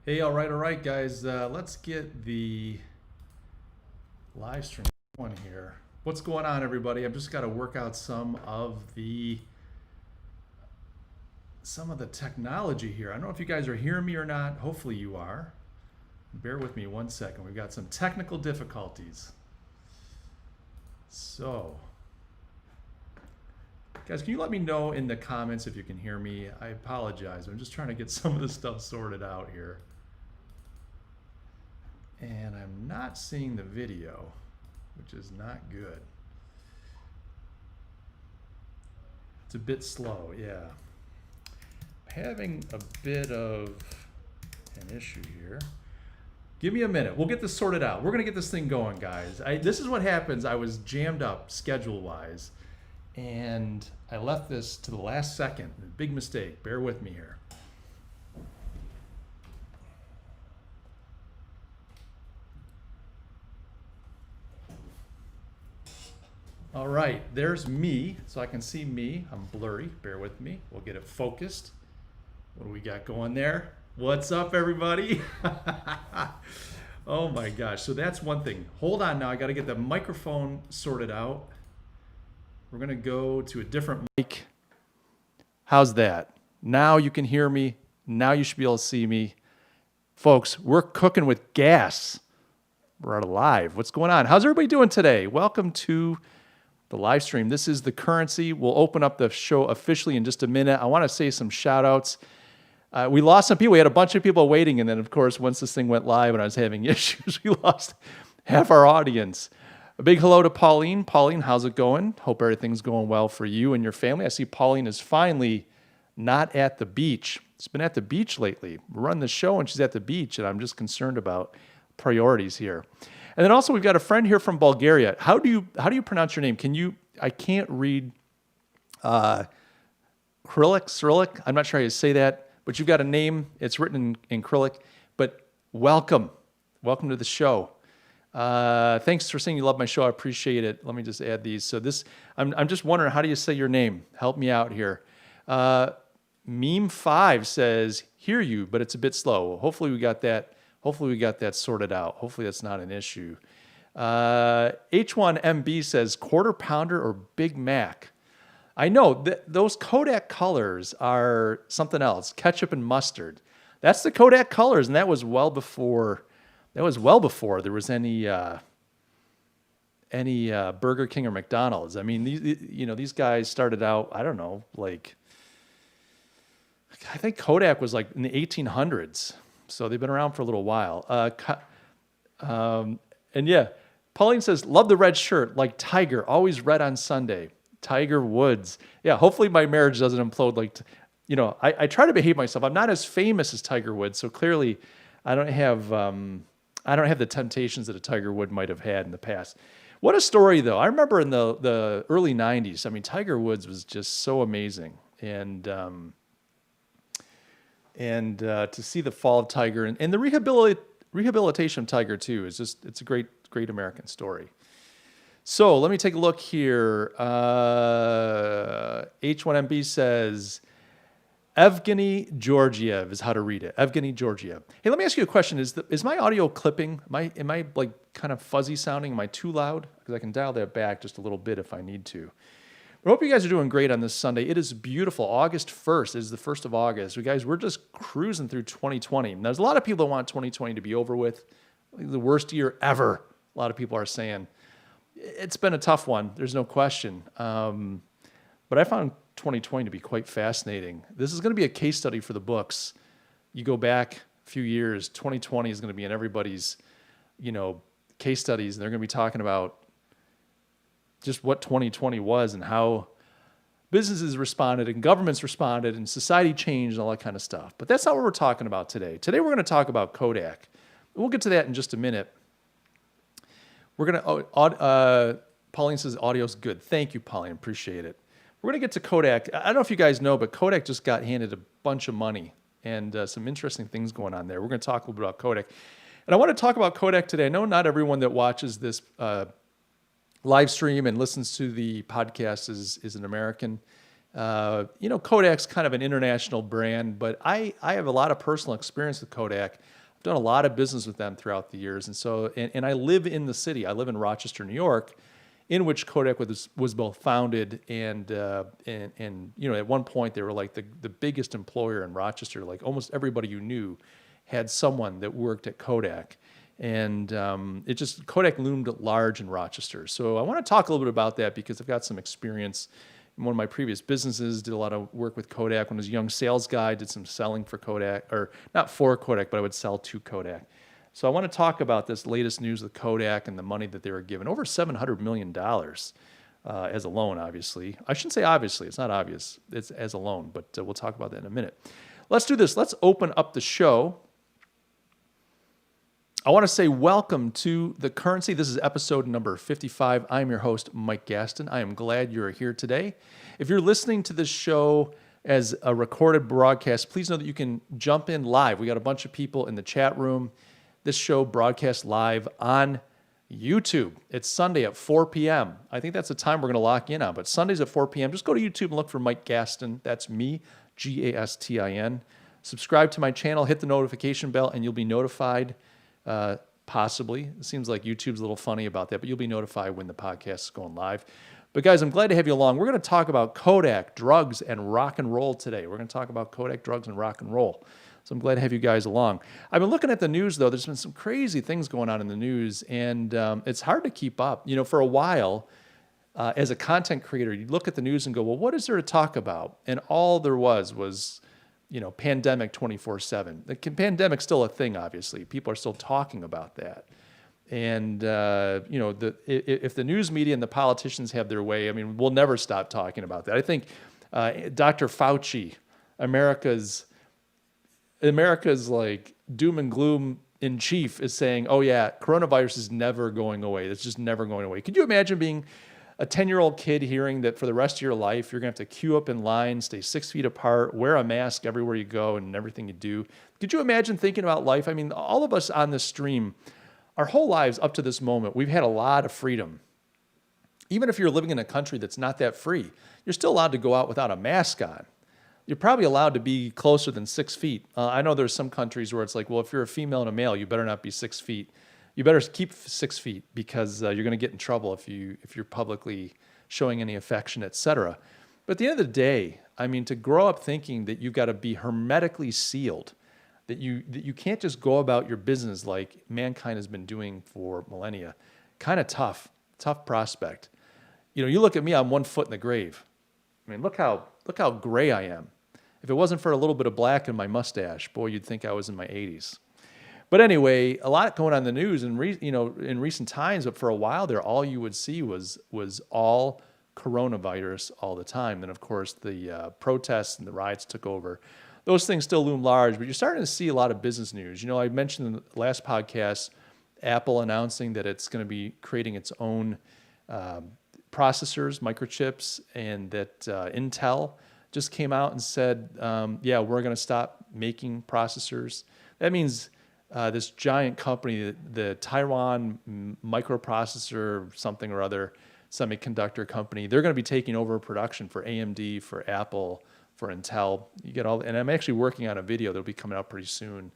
Hey, all right, guys. Let's get the live stream going here. What's going on, everybody? I've just got to work out some of the technology here. I don't know if you guys are hearing me or not. Hopefully, you are. Bear with me one second. We've got some technical difficulties. So, guys, can you let me know in the comments if you can hear me? I apologize. I'm just trying to get some of this stuff sorted out here. And I'm not seeing the video, which is not good. It's a bit slow, yeah. Having a bit of an issue here. Give me a minute. We'll get this sorted out. We're going to get this thing going, guys. This is what happens. I was jammed up schedule-wise, and I left this to the last second. Big mistake. Bear with me here. All right, there's me, so I can see me. I'm blurry, bear with me. We'll get it focused. What do we got going there? What's up, everybody? Oh my gosh, so that's one thing. Hold on now, I gotta get the microphone sorted out. We're gonna go to a different mic. How's that? Now you can hear me. Now you should be able to see me. Folks, we're cooking with gas. We're live. What's going on? How's everybody doing today? Welcome to the live stream. This is The Currency. We'll open up the show officially in just a minute. I want to say some shout outs. We lost some people. We had a bunch of people waiting. And then, of course, once this thing went live and I was having issues, we lost half our audience. A big hello to Pauline. Pauline, how's it going? Hope everything's going well for you and your family. I see Pauline is finally not at the beach. She's been at the beach lately. We're running the show and she's at the beach, and I'm just concerned about priorities here. And then also we've got a friend here from Bulgaria. How do you pronounce your name? I can't read Cyrillic. I'm not sure how you say that, but you've got a name. It's written in Cyrillic. But welcome to the show. Thanks for saying you love my show. I appreciate it. Let me just add these. So I'm just wondering, how do you say your name? Help me out here. Meme5 says hear you, but it's a bit slow. Hopefully we got that sorted out. Hopefully that's not an issue. H1MB says quarter pounder or Big Mac. I know those Kodak colors are something else. Ketchup and mustard. That's the Kodak colors, and that was well before there was any Burger King or McDonald's. I mean, these guys started out, I don't know, like I think Kodak was like in the 1800s. So they've been around for a little while. And yeah, Pauline says, love the red shirt, like Tiger, always red on Sunday. Tiger Woods. Yeah, hopefully my marriage doesn't implode. I try to behave myself. I'm not as famous as Tiger Woods, so clearly I don't have the temptations that a Tiger Wood might have had in the past. What a story, though. I remember in the early 90s, I mean, Tiger Woods was just so amazing. And to see the fall of Tiger and the rehabilitation of Tiger too it's a great American story. So let me take a look here. H1MB says Evgeny Georgiev is how to read it. Evgeny Georgiev. Hey, let me ask you a question. Is my audio clipping? Am I like kind of fuzzy sounding? Am I too loud? Because I can dial that back just a little bit if I need to. I hope you guys are doing great on this Sunday. It is beautiful. August 1st is the 1st of August. We're just cruising through 2020. And there's a lot of people that want 2020 to be over with. The worst year ever, a lot of people are saying. It's been a tough one. There's no question. But I found 2020 to be quite fascinating. This is going to be a case study for the books. You go back a few years, 2020 is going to be in everybody's, case studies. And they're going to be talking about just what 2020 was and how businesses responded and governments responded and society changed and all that kind of stuff. But that's not what we're talking about today. Today we're going to talk about Kodak. We'll get to that in just a minute. We're going to, Pauline says audio's good. Thank you, Pauline. Appreciate it. We're going to get to Kodak. I don't know if you guys know, but Kodak just got handed a bunch of money and some interesting things going on there. We're going to talk a little bit about Kodak. And I want to talk about Kodak today. I know not everyone that watches this live stream and listens to the podcast is an American. Kodak's kind of an international brand, but I have a lot of personal experience with Kodak. I've done a lot of business with them throughout the years. And so, and I live in the city. I live in Rochester, New York, in which Kodak was both founded and at one point they were like the biggest employer in Rochester. Like almost everybody you knew had someone that worked at Kodak. And Kodak loomed large in Rochester. So I want to talk a little bit about that because I've got some experience in one of my previous businesses, did a lot of work with Kodak. When I was a young sales guy, did some selling for Kodak, or not for Kodak, but I would sell to Kodak. So I want to talk about this latest news with Kodak and the money that they were given. Over $700 million as a loan, obviously. I shouldn't say obviously, it's not obvious. It's as a loan, but we'll talk about that in a minute. Let's do this. Let's open up the show. I want to say welcome to The Currency. This is episode number 55. I'm your host, Mike Gaston. I am glad you're here today. If you're listening to this show as a recorded broadcast, please know that you can jump in live. We got a bunch of people in the chat room. This show broadcasts live on YouTube. It's Sunday at 4 p.m. I think that's the time we're going to lock in on, but Sundays at 4 p.m. Just go to YouTube and look for Mike Gaston. That's me, Gastin. Subscribe to my channel, hit the notification bell, and you'll be notified. Possibly. It seems like YouTube's a little funny about that, but you'll be notified when the podcast is going live. But guys, I'm glad to have you along. We're going to talk about Kodak, drugs, and rock and roll today. We're going to talk about Kodak, drugs, and rock and roll. So I'm glad to have you guys along. I've been looking at the news, though. There's been some crazy things going on in the news, and it's hard to keep up. For a while, as a content creator, you look at the news and go, well, what is there to talk about? And all there was pandemic 24/7. The pandemic's still a thing, obviously. People are still talking about that. And, if the news media and the politicians have their way, we'll never stop talking about that. I think Dr. Fauci, America's like doom and gloom in chief, is saying, oh yeah, coronavirus is never going away. It's just never going away. Could you imagine being a 10-year-old kid hearing that for the rest of your life, you're going to have to queue up in line, stay 6 feet apart, wear a mask everywhere you go and everything you do? Could you imagine thinking about life? All of us on this stream, our whole lives up to this moment, we've had a lot of freedom. Even if you're living in a country that's not that free, you're still allowed to go out without a mask on. You're probably allowed to be closer than 6 feet. I know there's some countries where it's like, well, if you're a female and a male, you better not be 6 feet. You better keep 6 feet because you're going to get in trouble if you're publicly showing any affection, etc. But at the end of the day, to grow up thinking that you've got to be hermetically sealed, that you can't just go about your business like mankind has been doing for millennia, kind of tough prospect. You look at me, I'm 1 foot in the grave. Look how gray I am. If it wasn't for a little bit of black in my mustache, boy, you'd think I was in my 80s. But anyway, a lot going on in the news in recent times. But for a while there, all you would see was all coronavirus all the time. Then, of course, the protests and the riots took over. Those things still loom large, but you're starting to see a lot of business news. I mentioned in the last podcast, Apple announcing that it's going to be creating its own processors, microchips, and that Intel just came out and said, yeah, we're going to stop making processors. That means this giant company, the Taiwan microprocessor something or other semiconductor company, they're going to be taking over production for AMD, for Apple, for Intel. You get all, and I'm actually working on a video that'll be coming out pretty soon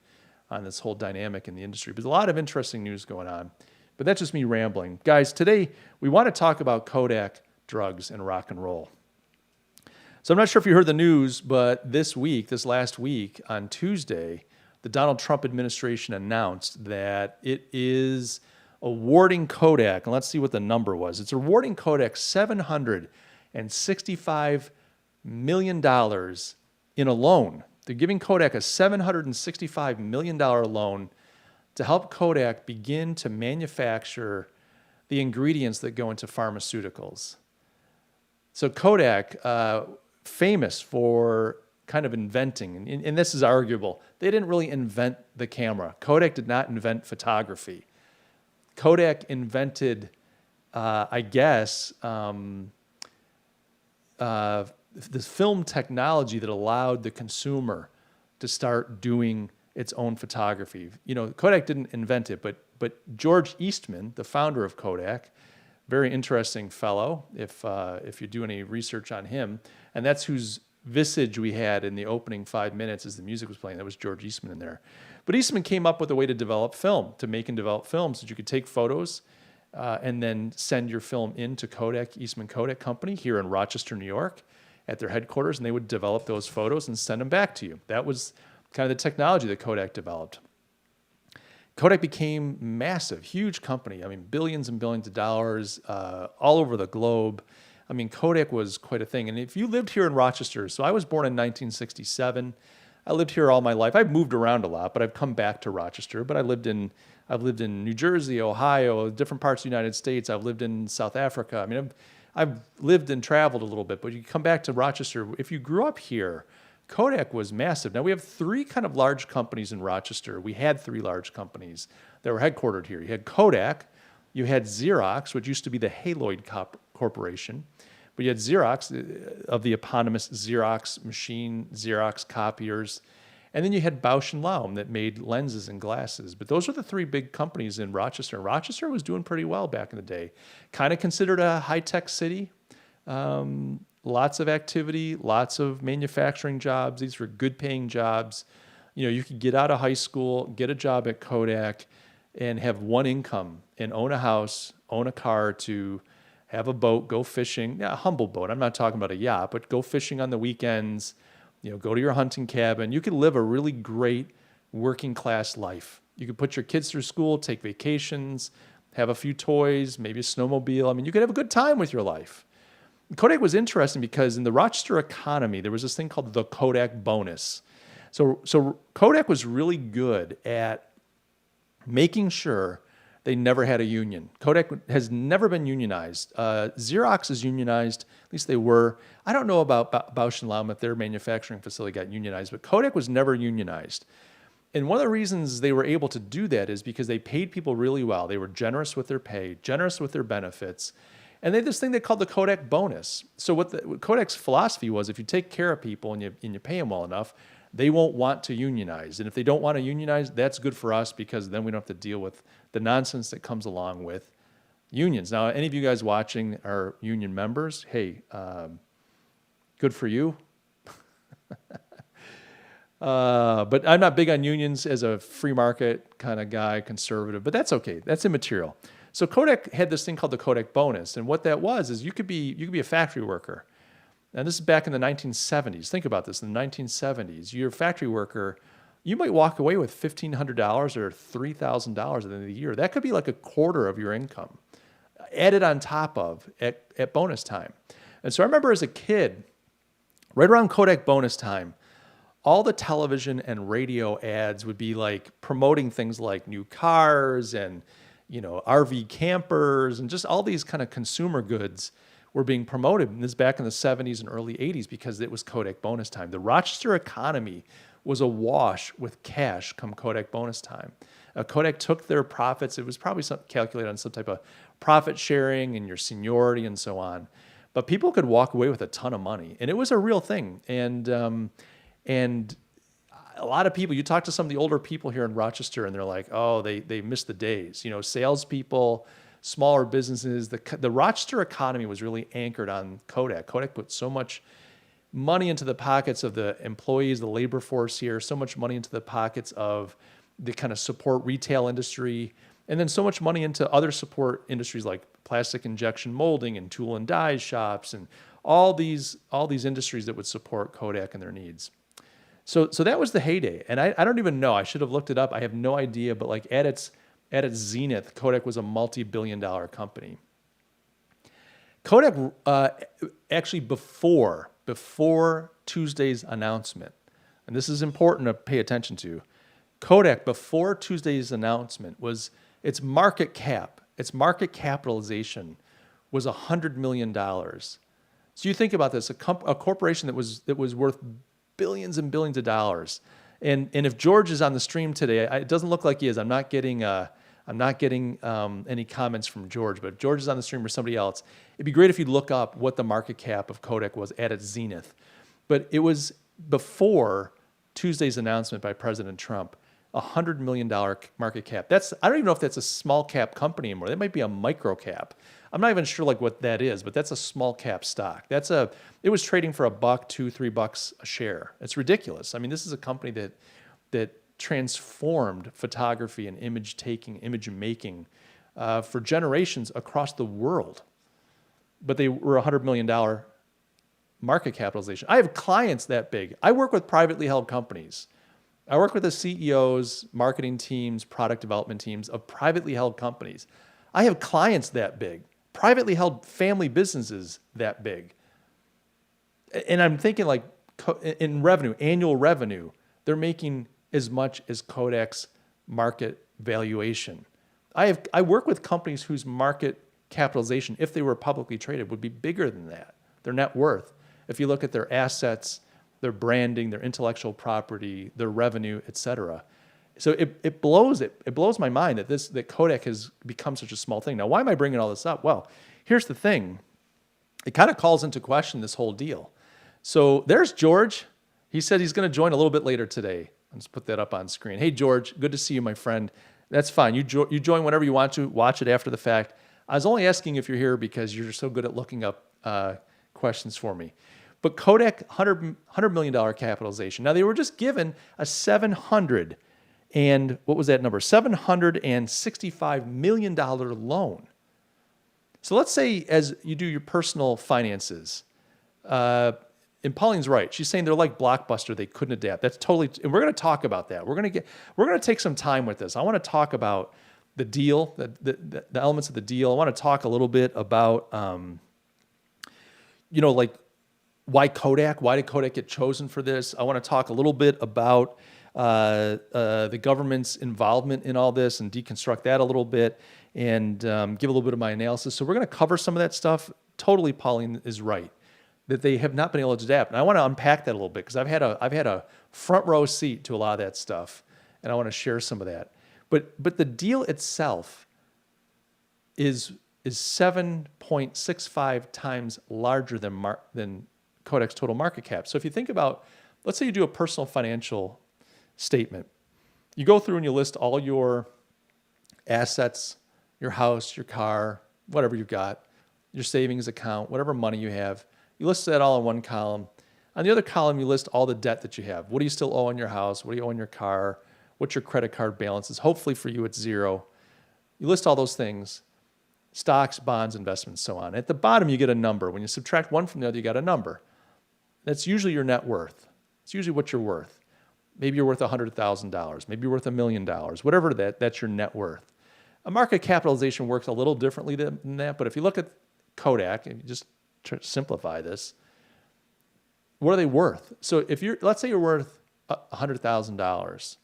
on this whole dynamic in the industry. But there's a lot of interesting news going on. But that's just me rambling. Guys, today we want to talk about Kodak, drugs, and rock and roll. So I'm not sure if you heard the news, but this last week, on Tuesday, the Donald Trump administration announced that it is awarding Kodak, and let's see what the number was. It's awarding Kodak $765 million in a loan. They're giving Kodak a $765 million loan to help Kodak begin to manufacture the ingredients that go into pharmaceuticals. So Kodak, famous for kind of inventing, and this is arguable, they didn't really invent the camera. Kodak did not invent photography. Kodak invented, this film technology that allowed the consumer to start doing its own photography. Kodak didn't invent it, but George Eastman, the founder of Kodak, Very interesting fellow, if you do any research on him. And that's whose visage we had in the opening 5 minutes as the music was playing. That was George Eastman in there. But Eastman came up with a way to develop film, to make and develop films, so that you could take photos and then send your film into Kodak, Eastman Kodak Company here in Rochester, New York, at their headquarters, and they would develop those photos and send them back to you. That was kind of the technology that Kodak developed. Kodak became massive, huge company. I mean, billions and billions of dollars all over the globe. I mean, Kodak was quite a thing. And if you lived here in Rochester, so I was born in 1967. I lived here all my life. I've moved around a lot, but I've come back to Rochester. But I've lived in New Jersey, Ohio, different parts of the United States. I've lived in South Africa. I mean, I've lived and traveled a little bit. But you come back to Rochester. If you grew up here, Kodak was massive. Now, we have three kind of large companies in Rochester. We had three large companies that were headquartered here. You had Kodak, you had Xerox, which used to be the Haloid Corporation, but you had Xerox of the eponymous Xerox machine, Xerox copiers, and then you had Bausch & Lomb that made lenses and glasses. But those were the three big companies in Rochester. And Rochester was doing pretty well back in the day. Kind of considered a high-tech city. Lots of activity, lots of manufacturing jobs. These were good paying jobs. You know, you could get out of high school, get a job at Kodak, and have one income and own a house, own a car, to have a boat, go fishing. Yeah, a humble boat. I'm not talking about a yacht, but go fishing on the weekends, you know, go to your hunting cabin. You could live a really great working class life. You could put your kids through school, take vacations, have a few toys, maybe a snowmobile. I mean, you could have a good time with your life. Kodak was interesting because in the Rochester economy, there was this thing called the Kodak Bonus. So Kodak was really good at making sure they never had a union. Kodak has never been unionized. Xerox is unionized, at least they were. I don't know about Bausch & Lomb if their manufacturing facility got unionized, but Kodak was never unionized. And one of the reasons they were able to do that is because they paid people really well. They were generous with their pay, generous with their benefits. And they had this thing they called the Kodak Bonus. So what Kodak's philosophy was, if you take care of people and you pay them well enough, they won't want to unionize. And if they don't want to unionize, that's good for us because then we don't have to deal with the nonsense that comes along with unions. Now, any of you guys watching are union members. Hey, good for you. But I'm not big on unions as a free market kind of guy, conservative, but that's okay. That's immaterial. So Kodak had this thing called the Kodak Bonus, and what that was is you could be a factory worker. And this is back in the 1970s. Think about this, in the 1970s. You're a factory worker, you might walk away with $1,500 or $3,000 at the end of the year. That could be like a quarter of your income added on top of at bonus time. And so I remember as a kid, right around Kodak Bonus time, all the television and radio ads would be like promoting things like new cars and, you know, RV campers and just all these kind of consumer goods were being promoted. And this is back in the 70s and early 80s because it was Kodak Bonus time. The Rochester economy was awash with cash come Kodak Bonus time. Kodak took their profits. It was probably calculated on some type of profit sharing and your seniority and so on. But people could walk away with a ton of money. And it was a real thing. And a lot of people, you talk to some of the older people here in Rochester and they're like, oh, they miss the days. You know, salespeople, smaller businesses. The Rochester economy was really anchored on Kodak. Kodak put so much money into the pockets of the employees, the labor force here, so much money into the pockets of the kind of support retail industry, and then so much money into other support industries like plastic injection molding and tool and die shops and all these industries that would support Kodak and their needs. So that was the heyday. And I don't even know. I should have looked it up. I have no idea. But like at its zenith, Kodak was a multi-billion-dollar company. Kodak actually before Tuesday's announcement, and this is important to pay attention to, Kodak before Tuesday's announcement was its market capitalization was $100 million. So you think about this, a corporation that was worth billions and billions of dollars. And if George is on the stream today, it doesn't look like he is. I'm not getting any comments from George, but if George is on the stream or somebody else, it'd be great if you'd look up what the market cap of Kodak was at its zenith. But it was before Tuesday's announcement by President Trump. $100 million market cap. I don't even know if that's a small cap company anymore. That might be a micro cap. I'm not even sure like what that is, but that's a small cap stock. It was trading for $1, $2, $3 a share. It's ridiculous. I mean, this is a company that transformed photography and image taking, image making for generations across the world. But they were $100 million market capitalization. I have clients that big. I work with privately held companies. I work with the CEOs, marketing teams, product development teams of privately held companies. I have clients that big, privately held family businesses that big. And I'm thinking like in revenue, annual revenue, they're making as much as Kodak's market valuation. I work with companies whose market capitalization, if they were publicly traded, would be bigger than that, their net worth. If you look at their assets, their branding, their intellectual property, their revenue, et cetera. So it blows my mind that Kodak has become such a small thing. Now, why am I bringing all this up? Well, here's the thing. It kind of calls into question this whole deal. So there's George. He said he's going to join a little bit later today. Let's put that up on screen. Hey, George, good to see you, my friend. That's fine. You join whenever you want to. Watch it after the fact. I was only asking if you're here because you're so good at looking up questions for me. But Kodak, $100 million capitalization. Now, they were just given a $765 million loan. So let's say as you do your personal finances, and Pauline's right. She's saying they're like Blockbuster. They couldn't adapt. That's totally, and we're going to talk about that. We're going to take some time with this. I want to talk about the deal, the elements of the deal. I want to talk a little bit about, like why Kodak? Why did Kodak get chosen for this? I want to talk a little bit about the government's involvement in all this and deconstruct that a little bit and give a little bit of my analysis. So we're going to cover some of that stuff. Totally, Pauline is right that they have not been able to adapt, and I want to unpack that a little bit because I've had a front row seat to a lot of that stuff, and I want to share some of that. But the deal itself is 7.65 times larger than Kodak's total market cap. So if you think about, let's say you do a personal financial statement. You go through and you list all your assets, your house, your car, whatever you've got, your savings account, whatever money you have. You list that all in one column. On the other column, you list all the debt that you have. What do you still owe on your house? What do you owe on your car? What's your credit card balances? Hopefully for you, it's zero. You list all those things, stocks, bonds, investments, so on. At the bottom, you get a number. When you subtract one from the other, you got a number. That's usually your net worth. It's usually what you're worth. Maybe you're worth $100,000. Maybe you're worth $1 million. Whatever that's your net worth. A market capitalization works a little differently than that, but if you look at Kodak, and you just simplify this, what are they worth? So let's say you're worth $100,000.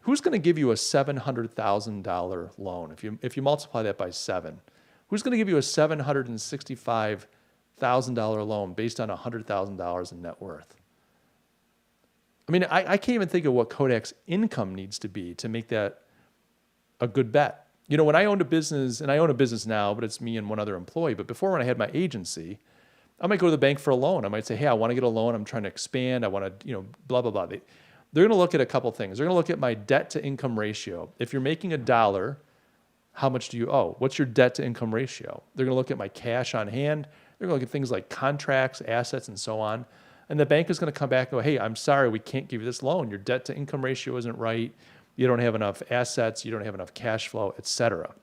Who's going to give you a $700,000 loan? If you multiply that by 7, who's going to give you a $765,000 loan based on $100,000 in net worth? I mean, I can't even think of what Kodak's income needs to be to make that a good bet. When I owned a business, and I own a business now, but it's me and one other employee. But before, when I had my agency, I might go to the bank for a loan. I might say, hey, I want to get a loan. I'm trying to expand. I want to, blah, blah, blah. They're going to look at a couple things. They're going to look at my debt to income ratio. If you're making $1, how much do you owe? What's your debt to income ratio? They're going to look at my cash on hand. They're going to look at things like contracts, assets, and so on. And the bank is going to come back and go, hey, I'm sorry, we can't give you this loan. Your debt to income ratio isn't right. You don't have enough assets. You don't have enough cash flow, et cetera.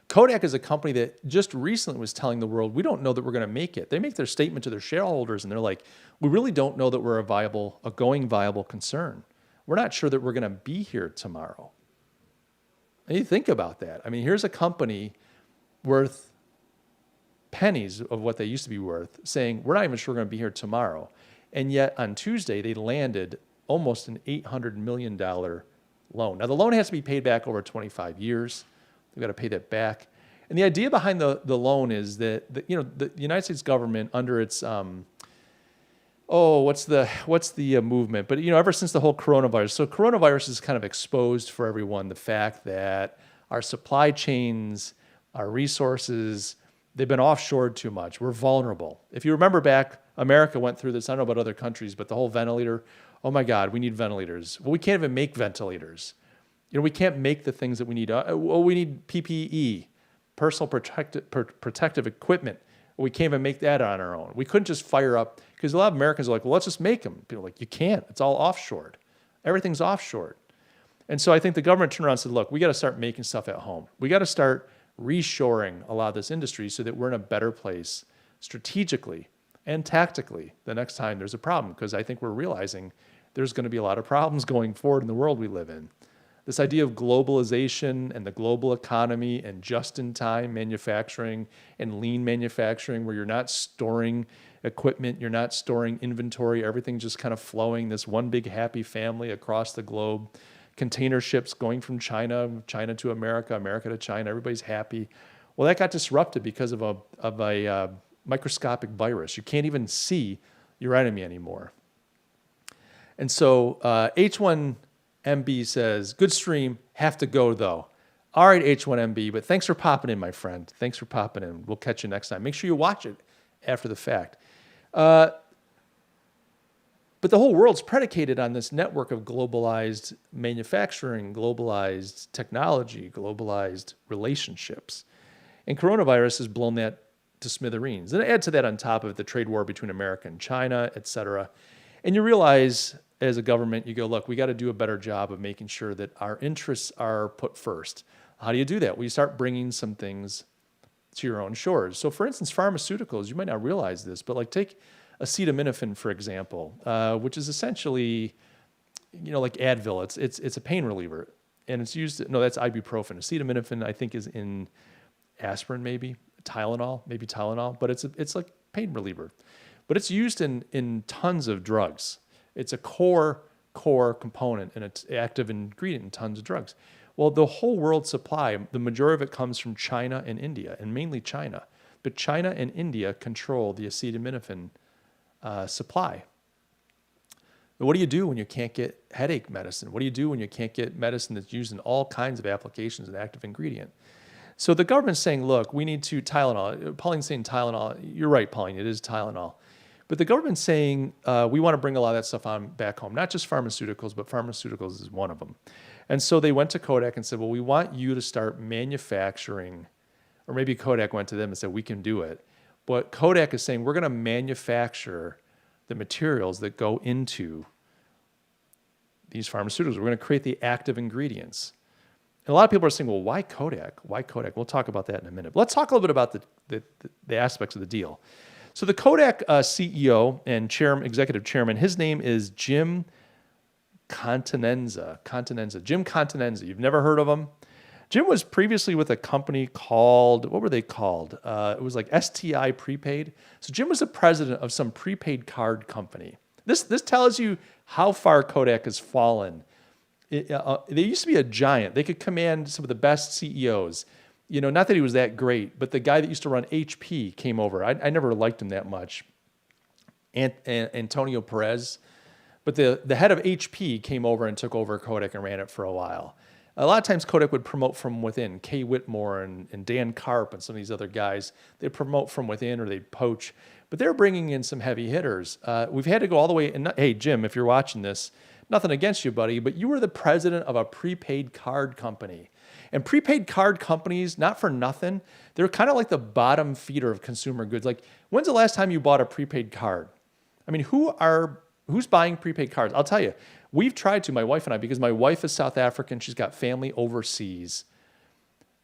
Kodak is a company that just recently was telling the world, we don't know that we're going to make it. They make their statement to their shareholders, and they're like, we really don't know that we're a going viable concern. We're not sure that we're going to be here tomorrow. And you think about that. I mean, here's a company worth pennies of what they used to be worth, saying, we're not even sure we're going to be here tomorrow. And yet on Tuesday, they landed almost an $800 million loan. Now, the loan has to be paid back over 25 years. They've got to pay that back. And the idea behind the loan is that the United States government, under its what's the movement? But ever since the whole coronavirus, so coronavirus has kind of exposed for everyone the fact that our supply chains, our resources, they've been offshored too much. We're vulnerable. If you remember back, America went through this. I don't know about other countries, but the whole ventilator Oh my God, we need ventilators. Well, we can't even make ventilators. We can't make the things that we need. Well, we need PPE, personal protective equipment. Well, we can't even make that on our own. We couldn't just fire up, because a lot of Americans are like, well, let's just make them. People are like, you can't. It's all offshored. Everything's offshored. And so I think the government turned around and said, look, we got to start making stuff at home. We got to start reshoring a lot of this industry so that we're in a better place strategically and tactically the next time there's a problem, because I think we're realizing there's going to be a lot of problems going forward in the world we live in. This idea of globalization and the global economy and just-in-time manufacturing and lean manufacturing, where you're not storing equipment, you're not storing inventory, everything's just kind of flowing, this one big happy family across the globe. Container ships going from China to America, America to China, everybody's happy. Well, that got disrupted because of a microscopic virus. You can't even see your enemy anymore. And so H1MB says, good stream, have to go though. All right, H1MB, but thanks for popping in, my friend. Thanks for popping in. We'll catch you next time. Make sure you watch it after the fact. But the whole world's predicated on this network of globalized manufacturing, globalized technology, globalized relationships. And coronavirus has blown that to smithereens. And add to that on top of it, the trade war between America and China, et cetera. And you realize as a government, you go, look, we got to do a better job of making sure that our interests are put first. How do you do that? Well, you start bringing some things to your own shores. So for instance, pharmaceuticals, you might not realize this, but like take acetaminophen, for example, which is essentially, like Advil. It's a pain reliever, and it's used. No, that's ibuprofen. Acetaminophen, I think, is in aspirin, maybe Tylenol, but it's like pain reliever. But it's used in tons of drugs. It's a core component, and it's active ingredient in tons of drugs. Well, the whole world supply, the majority of it comes from China and India, and mainly China. But China and India control the acetaminophen supply. But what do you do when you can't get headache medicine? What do you do when you can't get medicine that's used in all kinds of applications and active ingredient? So the government's saying, look, we need to Tylenol. Pauline's saying Tylenol. You're right, Pauline, it is Tylenol. But the government's saying we want to bring a lot of that stuff on back home, not just pharmaceuticals, but pharmaceuticals is one of them. And so they went to Kodak and said, well, we want you to start manufacturing, or maybe Kodak went to them and said, we can do it. But Kodak is saying, we're going to manufacture the materials that go into these pharmaceuticals. We're going to create the active ingredients. And a lot of people are saying, well, why Kodak? Why Kodak? We'll talk about that in a minute. But let's talk a little bit about the aspects of the deal. So the Kodak CEO and executive chairman, his name is Jim Continenza. Jim Continenza. You've never heard of him? Jim was previously with a company called, what were they called? It was like STI Prepaid. So Jim was the president of some prepaid card company. This tells you how far Kodak has fallen. They used to be a giant. They could command some of the best CEOs. Not that he was that great, but the guy that used to run HP came over. I never liked him that much. Antonio Perez. But the head of HP came over and took over Kodak and ran it for a while. A lot of times Kodak would promote from within. Kay Whitmore and Dan Karp and some of these other guys, they'd promote from within or they'd poach. But they're bringing in some heavy hitters. We've had to go all the way. And hey, Jim, if you're watching this, nothing against you, buddy, but you were the president of a prepaid card company. And prepaid card companies, not for nothing, they're kind of like the bottom feeder of consumer goods. Like, when's the last time you bought a prepaid card? I mean, who's buying prepaid cards? I'll tell you, we've tried to, my wife and I, because my wife is South African, she's got family overseas.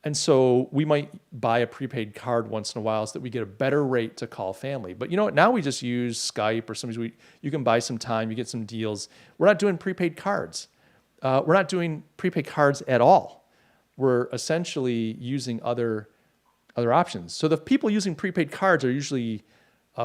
And so we might buy a prepaid card once in a while so that we get a better rate to call family. But you know what? Now we just use Skype or something. You can buy some time, you get some deals. We're not doing prepaid cards. We're not doing prepaid cards at all. We're essentially using other options. So the people using prepaid cards are usually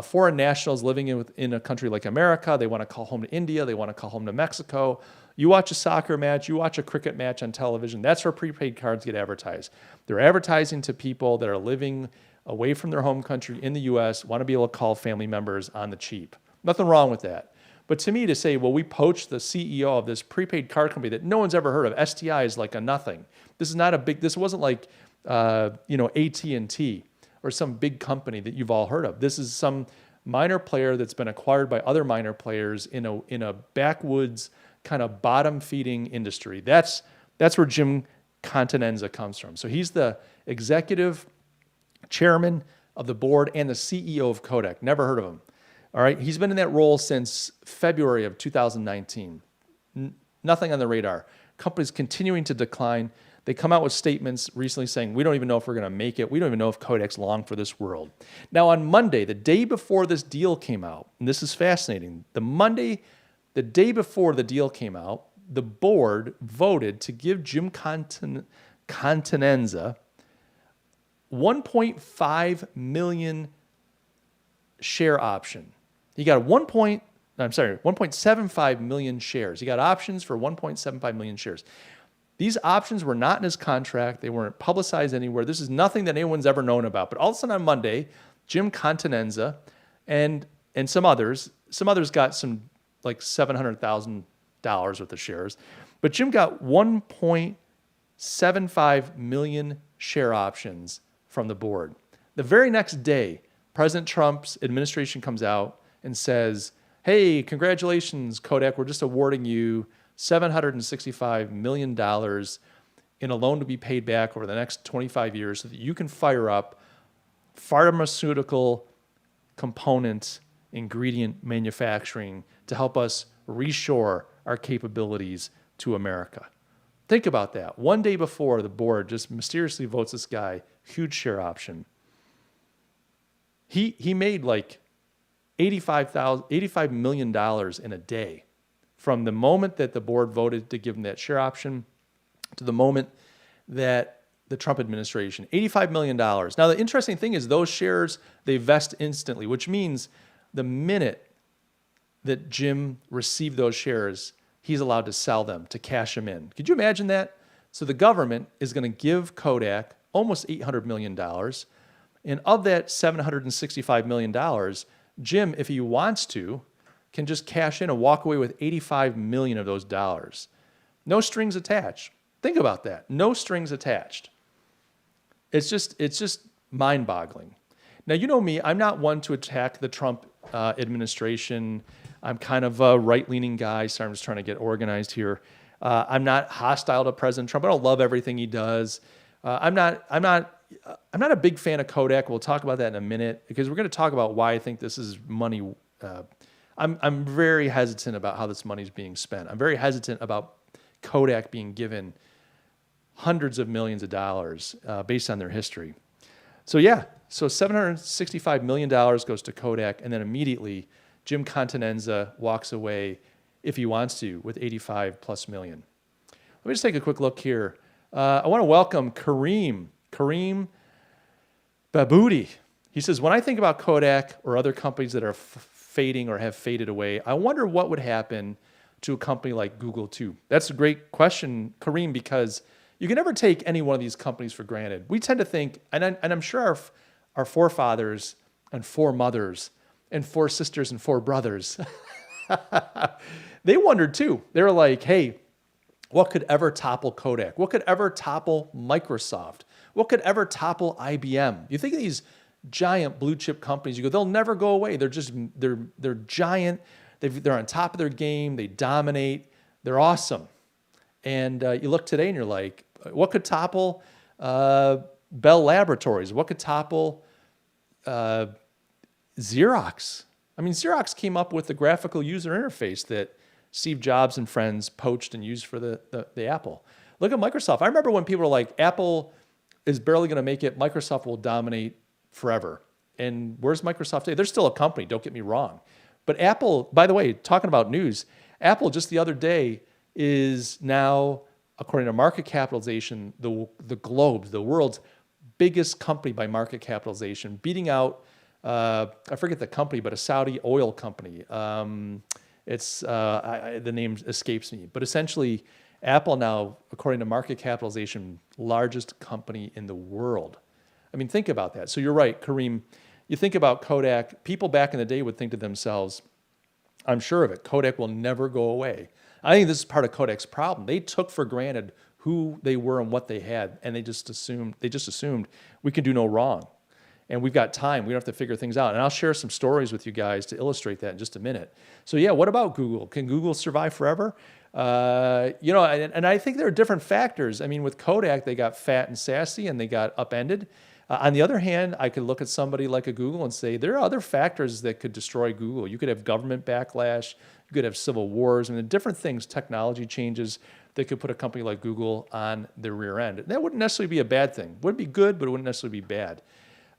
foreign nationals living in a country like America. They want to call home to India. They want to call home to Mexico. You watch a soccer match. You watch a cricket match on television. That's where prepaid cards get advertised. They're advertising to people that are living away from their home country in the U.S., want to be able to call family members on the cheap. Nothing wrong with that. But to me, to say, well, we poached the CEO of this prepaid card company that no one's ever heard of, STI is like a nothing. This wasn't like, AT&T or some big company that you've all heard of. This is some minor player that's been acquired by other minor players in a backwoods kind of bottom feeding industry. That's where Jim Continenza comes from. So he's the executive chairman of the board and the CEO of Kodak. Never heard of him. All right. He's been in that role since February of 2019. Nothing on the radar. Company's continuing to decline. They come out with statements recently saying, we don't even know if we're going to make it. We don't even know if Kodak's long for this world. Now, on Monday, the day before this deal came out, and this is fascinating, the day before the deal came out, the board voted to give Jim Continenza 1.5 million share option. He got 1.75 million shares. He got options for 1.75 million shares. These options were not in his contract. They weren't publicized anywhere. This is nothing that anyone's ever known about. But all of a sudden on Monday, Jim Continenza and some others got some like $700,000 worth of shares. But Jim got 1.75 million share options from the board. The very next day, President Trump's administration comes out and says, hey, congratulations, Kodak. We're just awarding you $765 million in a loan to be paid back over the next 25 years so that you can fire up pharmaceutical component ingredient manufacturing to help us reshore our capabilities to America. Think about that. One day before, the board just mysteriously votes this guy, huge share option. He made like $85 million in a day from the moment that the board voted to give him that share option to the moment that the Trump administration, $85 million. Now, the interesting thing is those shares, they vest instantly, which means the minute that Jim received those shares, he's allowed to sell them, to cash them in. Could you imagine that? So the government is going to give Kodak almost $800 million. And of that $765 million, Jim, if he wants to, can just cash in and walk away with $85 million of those dollars. No strings attached. Think about that. No strings attached. It's just mind-boggling. Now, you know me, I'm not one to attack the Trump administration. I'm kind of a right-leaning guy, so I'm just trying to get organized here. I'm not hostile to President Trump. I don't love everything he does. I'm not a big fan of Kodak. We'll talk about that in a minute because we're going to talk about why I think this is money. I'm very hesitant about how this money is being spent. I'm very hesitant about Kodak being given hundreds of millions of dollars based on their history. So $765 million goes to Kodak, and then immediately Jim Continenza walks away, if he wants to, with 85 plus million. Let me just take a quick look here. I want to welcome Kareem Baboudi. He says, when I think about Kodak or other companies that are fading or have faded away, I wonder what would happen to a company like Google too. That's a great question, Kareem, because you can never take any one of these companies for granted. We tend to think, and I'm sure our forefathers and foremothers and four sisters and four brothers, they wondered too. They were like, hey, what could ever topple Kodak? What could ever topple Microsoft? What could ever topple IBM? You think of these giant blue chip companies, you go, they'll never go away. They're giant. They're on top of their game. They dominate. They're awesome. And you look today and you're like, what could topple Bell Laboratories? What could topple Xerox? I mean, Xerox came up with the graphical user interface that Steve Jobs and friends poached and used for the Apple. Look at Microsoft. I remember when people were like, Apple is barely going to make it. Microsoft will dominate forever. And where's Microsoft today? They're still a company, don't get me wrong. But Apple, by the way, talking about news, Apple just the other day is now, according to market capitalization, the world's biggest company by market capitalization, beating out, I forget the company, but a Saudi oil company. The name escapes me. But essentially, Apple now, according to market capitalization, largest company in the world. I mean, think about that. So you're right, Kareem. You think about Kodak, people back in the day would think to themselves, I'm sure of it, Kodak will never go away. I think this is part of Kodak's problem. They took for granted who they were and what they had, and they just assumed we can do no wrong. and we've got time. We don't have to figure things out. And I'll share some stories with you guys to illustrate that in just a minute. So yeah, what about Google? Can Google survive forever? And I think there are different factors. I mean, with Kodak, they got fat and sassy and they got upended. On the other hand, I could look at somebody like a Google and say, there are other factors that could destroy Google. You could have government backlash. You could have civil wars. I mean, different things, technology changes that could put a company like Google on the rear end. That wouldn't necessarily be a bad thing. Would be good, but it wouldn't necessarily be bad.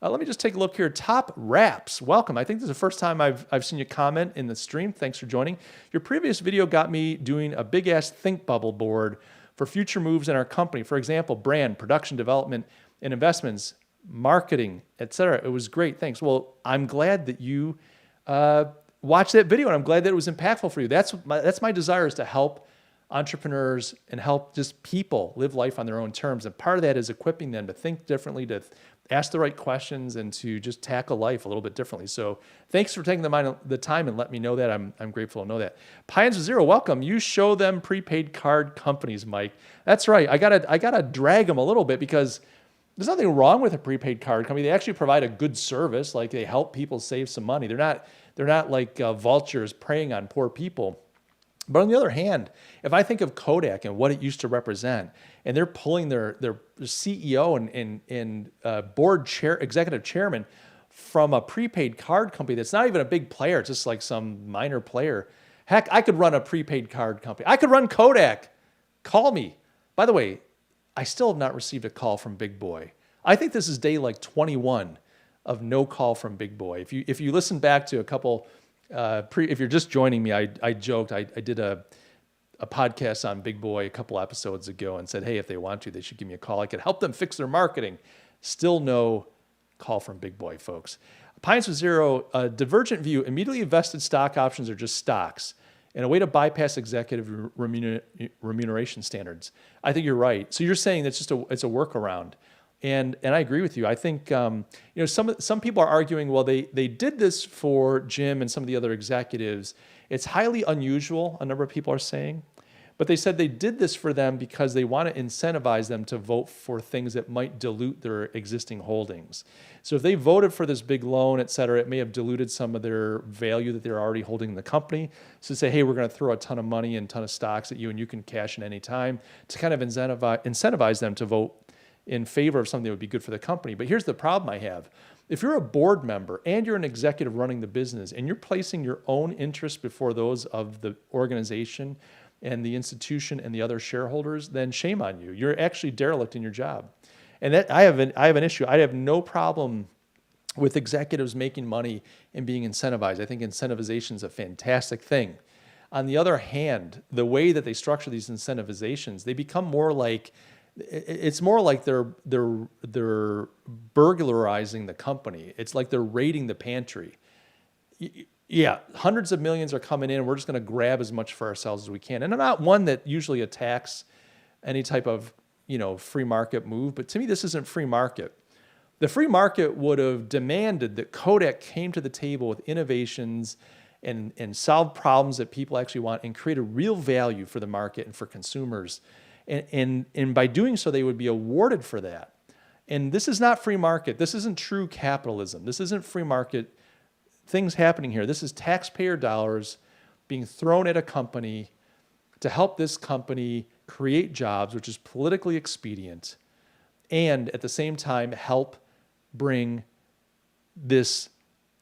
Let me just take a look here. Top Wraps. Welcome. I think this is the first time I've seen you comment in the stream. Thanks for joining. Your previous video got me doing a big-ass think bubble board for future moves in our company. For example, brand, production development, and investments, marketing, etc. It was great. Thanks. Well, I'm glad that you watched that video, and I'm glad that it was impactful for you. That's my desire, is to help entrepreneurs and help just people live life on their own terms. And part of that is equipping them to think differently, to ask the right questions, and to just tackle life a little bit differently. So thanks for taking the time and let me know that. I'm grateful to know that. Pines with Zero, welcome. You show them prepaid card companies, Mike. That's right. I gotta drag them a little bit, because there's nothing wrong with a prepaid card company. They actually provide a good service. Like, they help people save some money. They're not like vultures preying on poor people. But on the other hand, if I think of Kodak and what it used to represent, and they're pulling their CEO and board chair, executive chairman from a prepaid card company that's not even a big player, it's just like some minor player. Heck, I could run a prepaid card company. I could run Kodak. Call me. By the way, I still have not received a call from Big Boy. I think this is day like 21 of no call from Big Boy. If you listen back to a couple, if you're just joining me, I joked. I did a podcast on Big Boy a couple episodes ago and said, hey, if they want to, they should give me a call. I could help them fix their marketing. Still no call from Big Boy, folks. Pines with Zero, divergent view. Immediately vested stock options are just stocks and a way to bypass executive remuneration standards. I think you're right. So you're saying that's just it's a workaround. And I agree with you. I think some people are arguing, well, they did this for Jim and some of the other executives. It's highly unusual, a number of people are saying, but they said they did this for them because they want to incentivize them to vote for things that might dilute their existing holdings. So if they voted for this big loan, et cetera, it may have diluted some of their value that they're already holding in the company. So say, hey, we're going to throw a ton of money and a ton of stocks at you, and you can cash in any time, to kind of incentivize them to vote in favor of something that would be good for the company. But here's the problem I have. If you're a board member and you're an executive running the business and you're placing your own interests before those of the organization and the institution and the other shareholders, then shame on you. You're actually derelict in your job. And that I have an issue. I have no problem with executives making money and being incentivized. I think incentivization is a fantastic thing. On the other hand, the way that they structure these incentivizations, they become more like, it's more like they're burglarizing the company. It's like they're raiding the pantry. Yeah, hundreds of millions are coming in, and we're just going to grab as much for ourselves as we can. And I'm not one that usually attacks any type of free market move, but to me, this isn't free market. The free market would have demanded that Kodak came to the table with innovations and solve problems that people actually want and create a real value for the market and for consumers. And by doing so, they would be awarded for that. And this is not free market. This isn't true capitalism. This isn't free market things happening here. This is taxpayer dollars being thrown at a company to help this company create jobs, which is politically expedient, and at the same time help bring this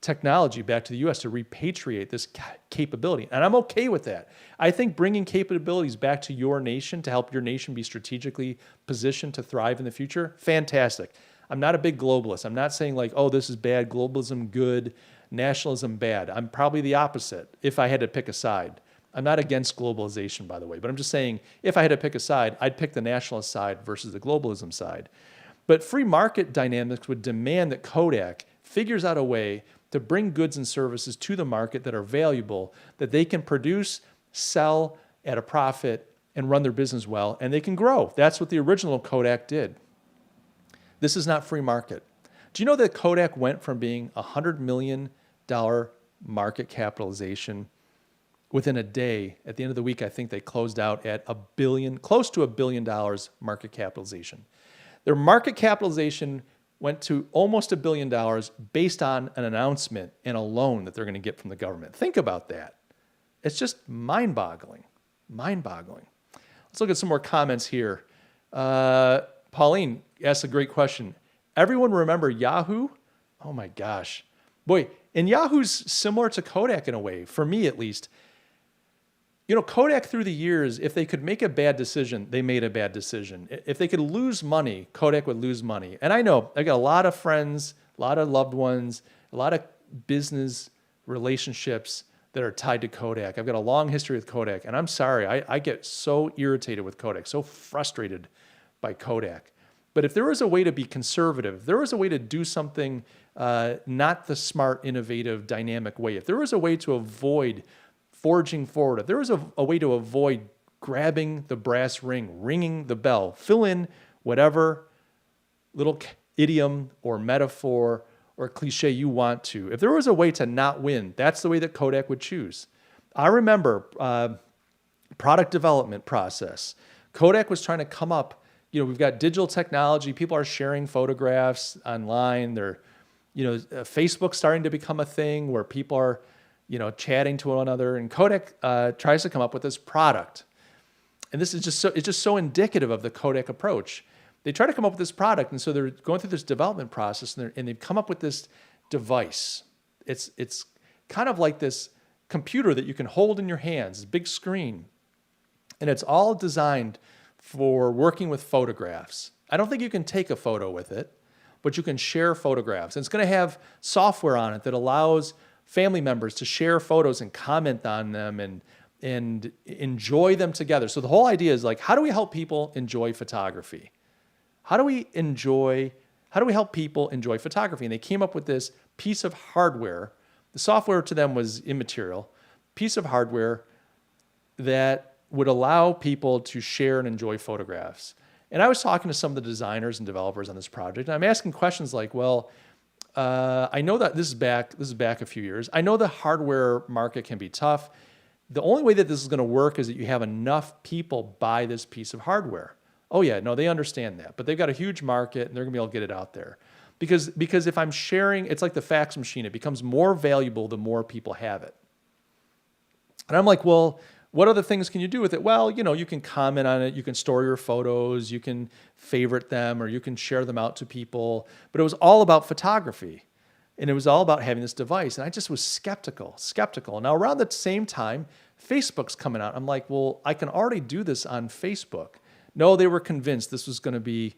technology back to the U.S. to repatriate this capability. And I'm okay with that. I think bringing capabilities back to your nation to help your nation be strategically positioned to thrive in the future, fantastic. I'm not a big globalist. I'm not saying like, oh, this is bad, globalism good, nationalism bad. I'm probably the opposite if I had to pick a side. I'm not against globalization, by the way, but I'm just saying if I had to pick a side, I'd pick the nationalist side versus the globalism side. But free market dynamics would demand that Kodak figures out a way to bring goods and services to the market that are valuable, that they can produce, sell at a profit, and run their business well, and they can grow. That's what the original Kodak did. This is not free market. Do you know that Kodak went from being a $100 million market capitalization within a day? At the end of the week, I think they closed out at close to $1 billion market capitalization. Their market capitalization went to almost $1 billion based on an announcement and a loan that they're going to get from the government. Think about that. It's just mind-boggling. Mind-boggling. Let's look at some more comments here. Pauline asked a great question. Everyone remember Yahoo? Oh my gosh. Boy, and Yahoo's similar to Kodak in a way, for me at least. You know, Kodak through the years, if they could make a bad decision, they made a bad decision. If they could lose money, Kodak would lose money. And I know, I got a lot of friends, a lot of loved ones, a lot of business relationships that are tied to Kodak. I've got a long history with Kodak, and I'm sorry, I get so irritated with Kodak, so frustrated by Kodak. But if there was a way to be conservative, if there was a way to do something not the smart, innovative, dynamic way, if there was a way to avoid forging forward, if there was a way to avoid grabbing the brass ring, ringing the bell, fill in whatever little idiom or metaphor or cliche you want to. If there was a way to not win, that's the way that Kodak would choose. I remember product development process. Kodak was trying to come up, you know, we've got digital technology. People are sharing photographs online. They're, you know, Facebook's starting to become a thing where people are, you know, chatting to one another. And Kodak tries to come up with this product. And this is just so, it's just so indicative of the Kodak approach. They try to come up with this product, and so they're going through this development process, and they've come up with this device. It's kind of like this computer that you can hold in your hands, this big screen, and it's all designed for working with photographs. I don't think you can take a photo with it, but you can share photographs. And it's going to have software on it that allows family members to share photos and comment on them and enjoy them together. So the whole idea is like, how do we help people enjoy photography? How do we help people enjoy photography? And they came up with this piece of hardware. The software to them was immaterial. Piece of hardware that would allow people to share and enjoy photographs. And I was talking to some of the designers and developers on this project, and I'm asking questions like, well, I know that this is back a few years. I know the hardware market can be tough. The only way that this is going to work is that you have enough people buy this piece of hardware. Oh yeah, no, they understand that, but they've got a huge market and they're going to be able to get it out there. Because if I'm sharing, it's like the fax machine. It becomes more valuable the more people have it. And I'm like, well, what other things can you do with it? Well, you know, you can comment on it. You can store your photos. You can favorite them, or you can share them out to people. But it was all about photography. And it was all about having this device. And I just was skeptical. Now, around the same time, Facebook's coming out. I'm like, well, I can already do this on Facebook. No, they were convinced this was going to be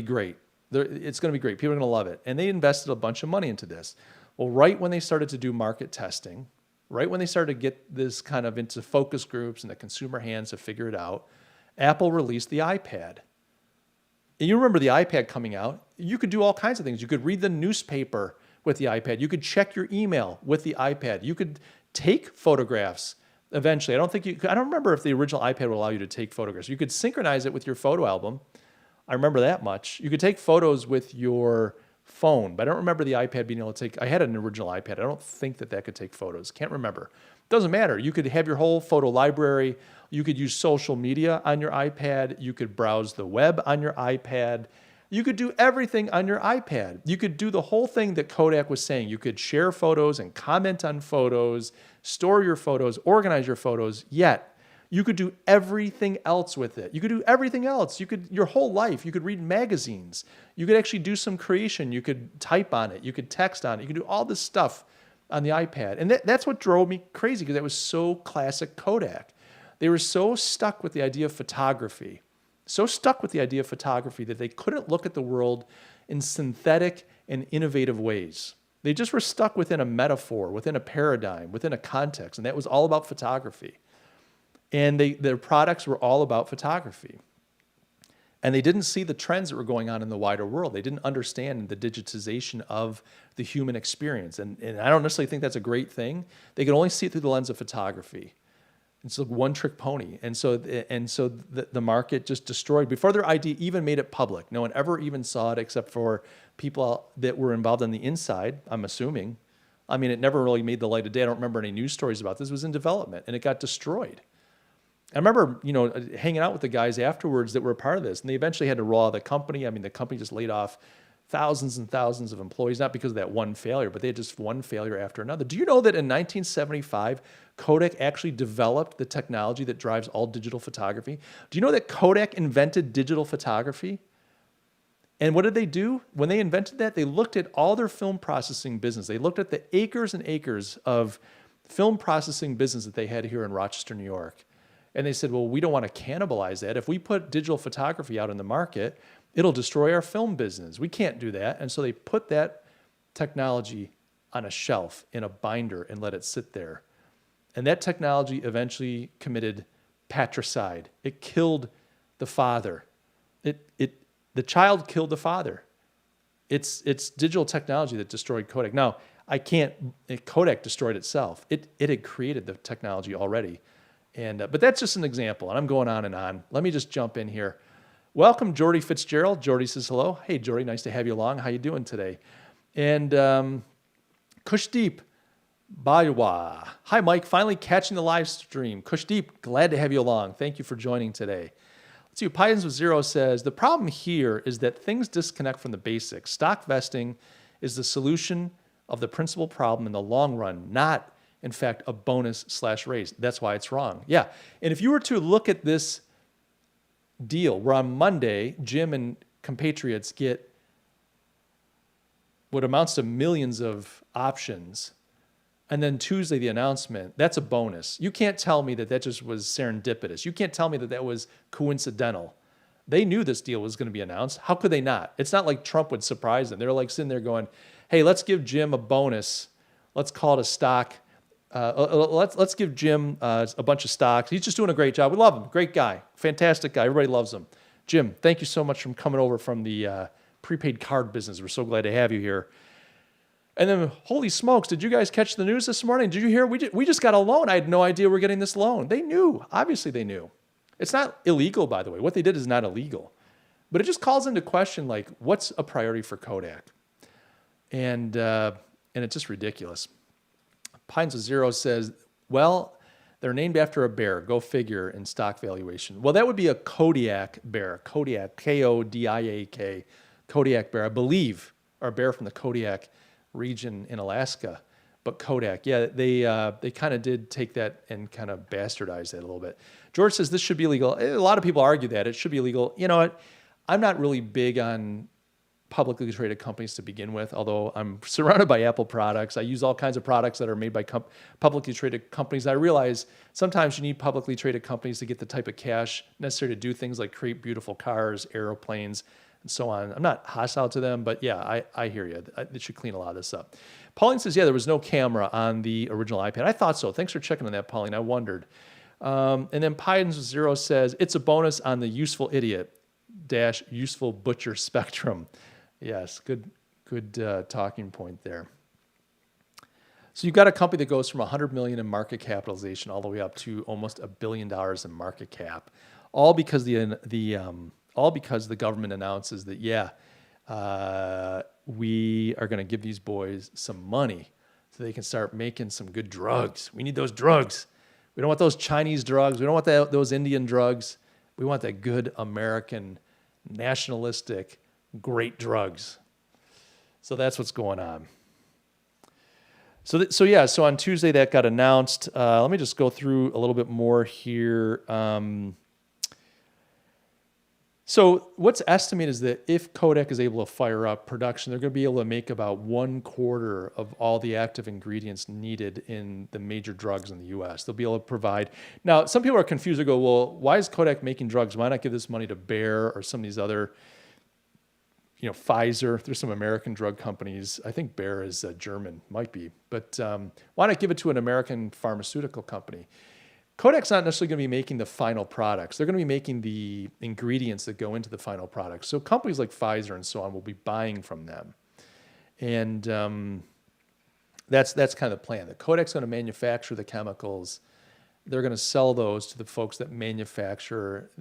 great. It's going to be great. People are going to love it. And they invested a bunch of money into this. Well, right when they started to do market testing, right when they started to get this kind of into focus groups and the consumer hands to figure it out, Apple released the iPad. And you remember the iPad coming out. You could do all kinds of things. You could read the newspaper with the iPad. You could check your email with the iPad. You could take photographs eventually. I don't remember if the original iPad would allow you to take photographs. You could synchronize it with your photo album. I remember that much. You could take photos with your phone, but I don't remember the iPad being able to take. I had an original iPad. I don't think that could take photos. Can't remember. Doesn't matter. You could have your whole photo library. You could use social media on your iPad. You could browse the web on your iPad. You could do everything on your iPad. You could do the whole thing that Kodak was saying. You could share photos and comment on photos, store your photos, organize your photos, yet you could do everything else with it. You could do everything else. Your whole life, you could read magazines. You could actually do some creation. You could type on it. You could text on it. You could do all this stuff on the iPad. And that's what drove me crazy, because that was so classic Kodak. They were so stuck with the idea of photography, that they couldn't look at the world in synthetic and innovative ways. They just were stuck within a metaphor, within a paradigm, within a context, and that was all about photography. And their products were all about photography. And they didn't see the trends that were going on in the wider world. They didn't understand the digitization of the human experience. And I don't necessarily think that's a great thing. They could only see it through the lens of photography. It's like one-trick pony. And so the market just destroyed. Before their idea even made it public, no one ever even saw it except for people that were involved on the inside, I'm assuming. I mean, it never really made the light of day. I don't remember any news stories about this. It was in development, and it got destroyed. I remember, hanging out with the guys afterwards that were a part of this, and they eventually had to roll out of the company. I mean, the company just laid off thousands and thousands of employees, not because of that one failure, but they had just one failure after another. Do you know that in 1975, Kodak actually developed the technology that drives all digital photography? Do you know that Kodak invented digital photography? And what did they do? When they invented that, they looked at all their film processing business. They looked at the acres and acres of film processing business that they had here in Rochester, New York. And they said, well, we don't want to cannibalize that. If we put digital photography out in the market, it'll destroy our film business. We can't do that. And so they put that technology on a shelf in a binder and let it sit there. And that technology eventually committed patricide. It killed the father. The child killed the father. It's digital technology that destroyed Kodak. Now, Kodak destroyed itself. It had created the technology already. But that's just an example, and I'm going on and on. Let me just jump in here. Welcome, Jordy Fitzgerald. Jordy says hello. Hey, Jordy, nice to have you along. How you doing today? And Kushdeep Baiwa. Hi, Mike. Finally catching the live stream. Kushdeep, glad to have you along. Thank you for joining today. Let's see. Pythons with Zero says, the problem here is that things disconnect from the basics. Stock vesting is the solution of the principal problem in the long run, not, in fact, a bonus/raise. That's why it's wrong. Yeah. And if you were to look at this deal where on Monday, Jim and compatriots get what amounts to millions of options, and then Tuesday, the announcement, that's a bonus. You can't tell me that that just was serendipitous. You can't tell me that that was coincidental. They knew this deal was going to be announced. How could they not? It's not like Trump would surprise them. They're like sitting there going, hey, let's give Jim a bonus. Let's call it a stock. Let's give Jim a bunch of stocks. He's just doing a great job. We love him. Great guy. Fantastic guy. Everybody loves him. Jim, thank you so much for coming over from the prepaid card business. We're so glad to have you here. And then, holy smokes, did you guys catch the news this morning? Did you hear? We just got a loan. I had no idea we were getting this loan. They knew. Obviously, they knew. It's not illegal, by the way. What they did is not illegal. But it just calls into question, like, what's a priority for Kodak? And it's just ridiculous. Pines of Zero says, well, they're named after a bear. Go figure in stock valuation. Well, that would be a Kodiak bear. Kodiak, Kodiak, Kodiak bear, I believe, or a bear from the Kodiak region in Alaska. But Kodak, yeah, they kind of did take that and kind of bastardize that a little bit. George says this should be illegal. A lot of people argue that it should be illegal. You know what? I'm not really big on publicly traded companies to begin with, although I'm surrounded by Apple products. I use all kinds of products that are made by publicly traded companies. I realize sometimes you need publicly traded companies to get the type of cash necessary to do things like create beautiful cars, airplanes, and so on. I'm not hostile to them, but yeah, I hear you. They should clean a lot of this up. Pauline says, yeah, there was no camera on the original iPad. I thought so. Thanks for checking on that, Pauline. I wondered. And then Pythons with Zero says, it's a bonus on the useful idiot - useful butcher spectrum. Yes, good talking point there. So you've got a company that goes from 100 million in market capitalization all the way up to almost $1 billion in market cap, all because the government announces that we are going to give these boys some money so they can start making some good drugs. We need those drugs. We don't want those Chinese drugs. We don't want those Indian drugs. We want that good American, nationalistic, great drugs. So that's what's going on. So on Tuesday that got announced. Let me just go through a little bit more here. So what's estimated is that if Kodak is able to fire up production, they're going to be able to make about 1/4 of all the active ingredients needed in the major drugs in the U.S. They'll be able to provide. Now, some people are confused. They go, well, why is Kodak making drugs? Why not give this money to Bayer or some of these other, Pfizer? There's some American drug companies. I think Bayer is German, might be. But why not give it to an American pharmaceutical company? Kodak's not necessarily going to be making the final products. They're going to be making the ingredients that go into the final products. So companies like Pfizer and so on will be buying from them. And that's kind of the plan. That Kodak's going to manufacture the chemicals. They're going to sell those to the folks that manufacture,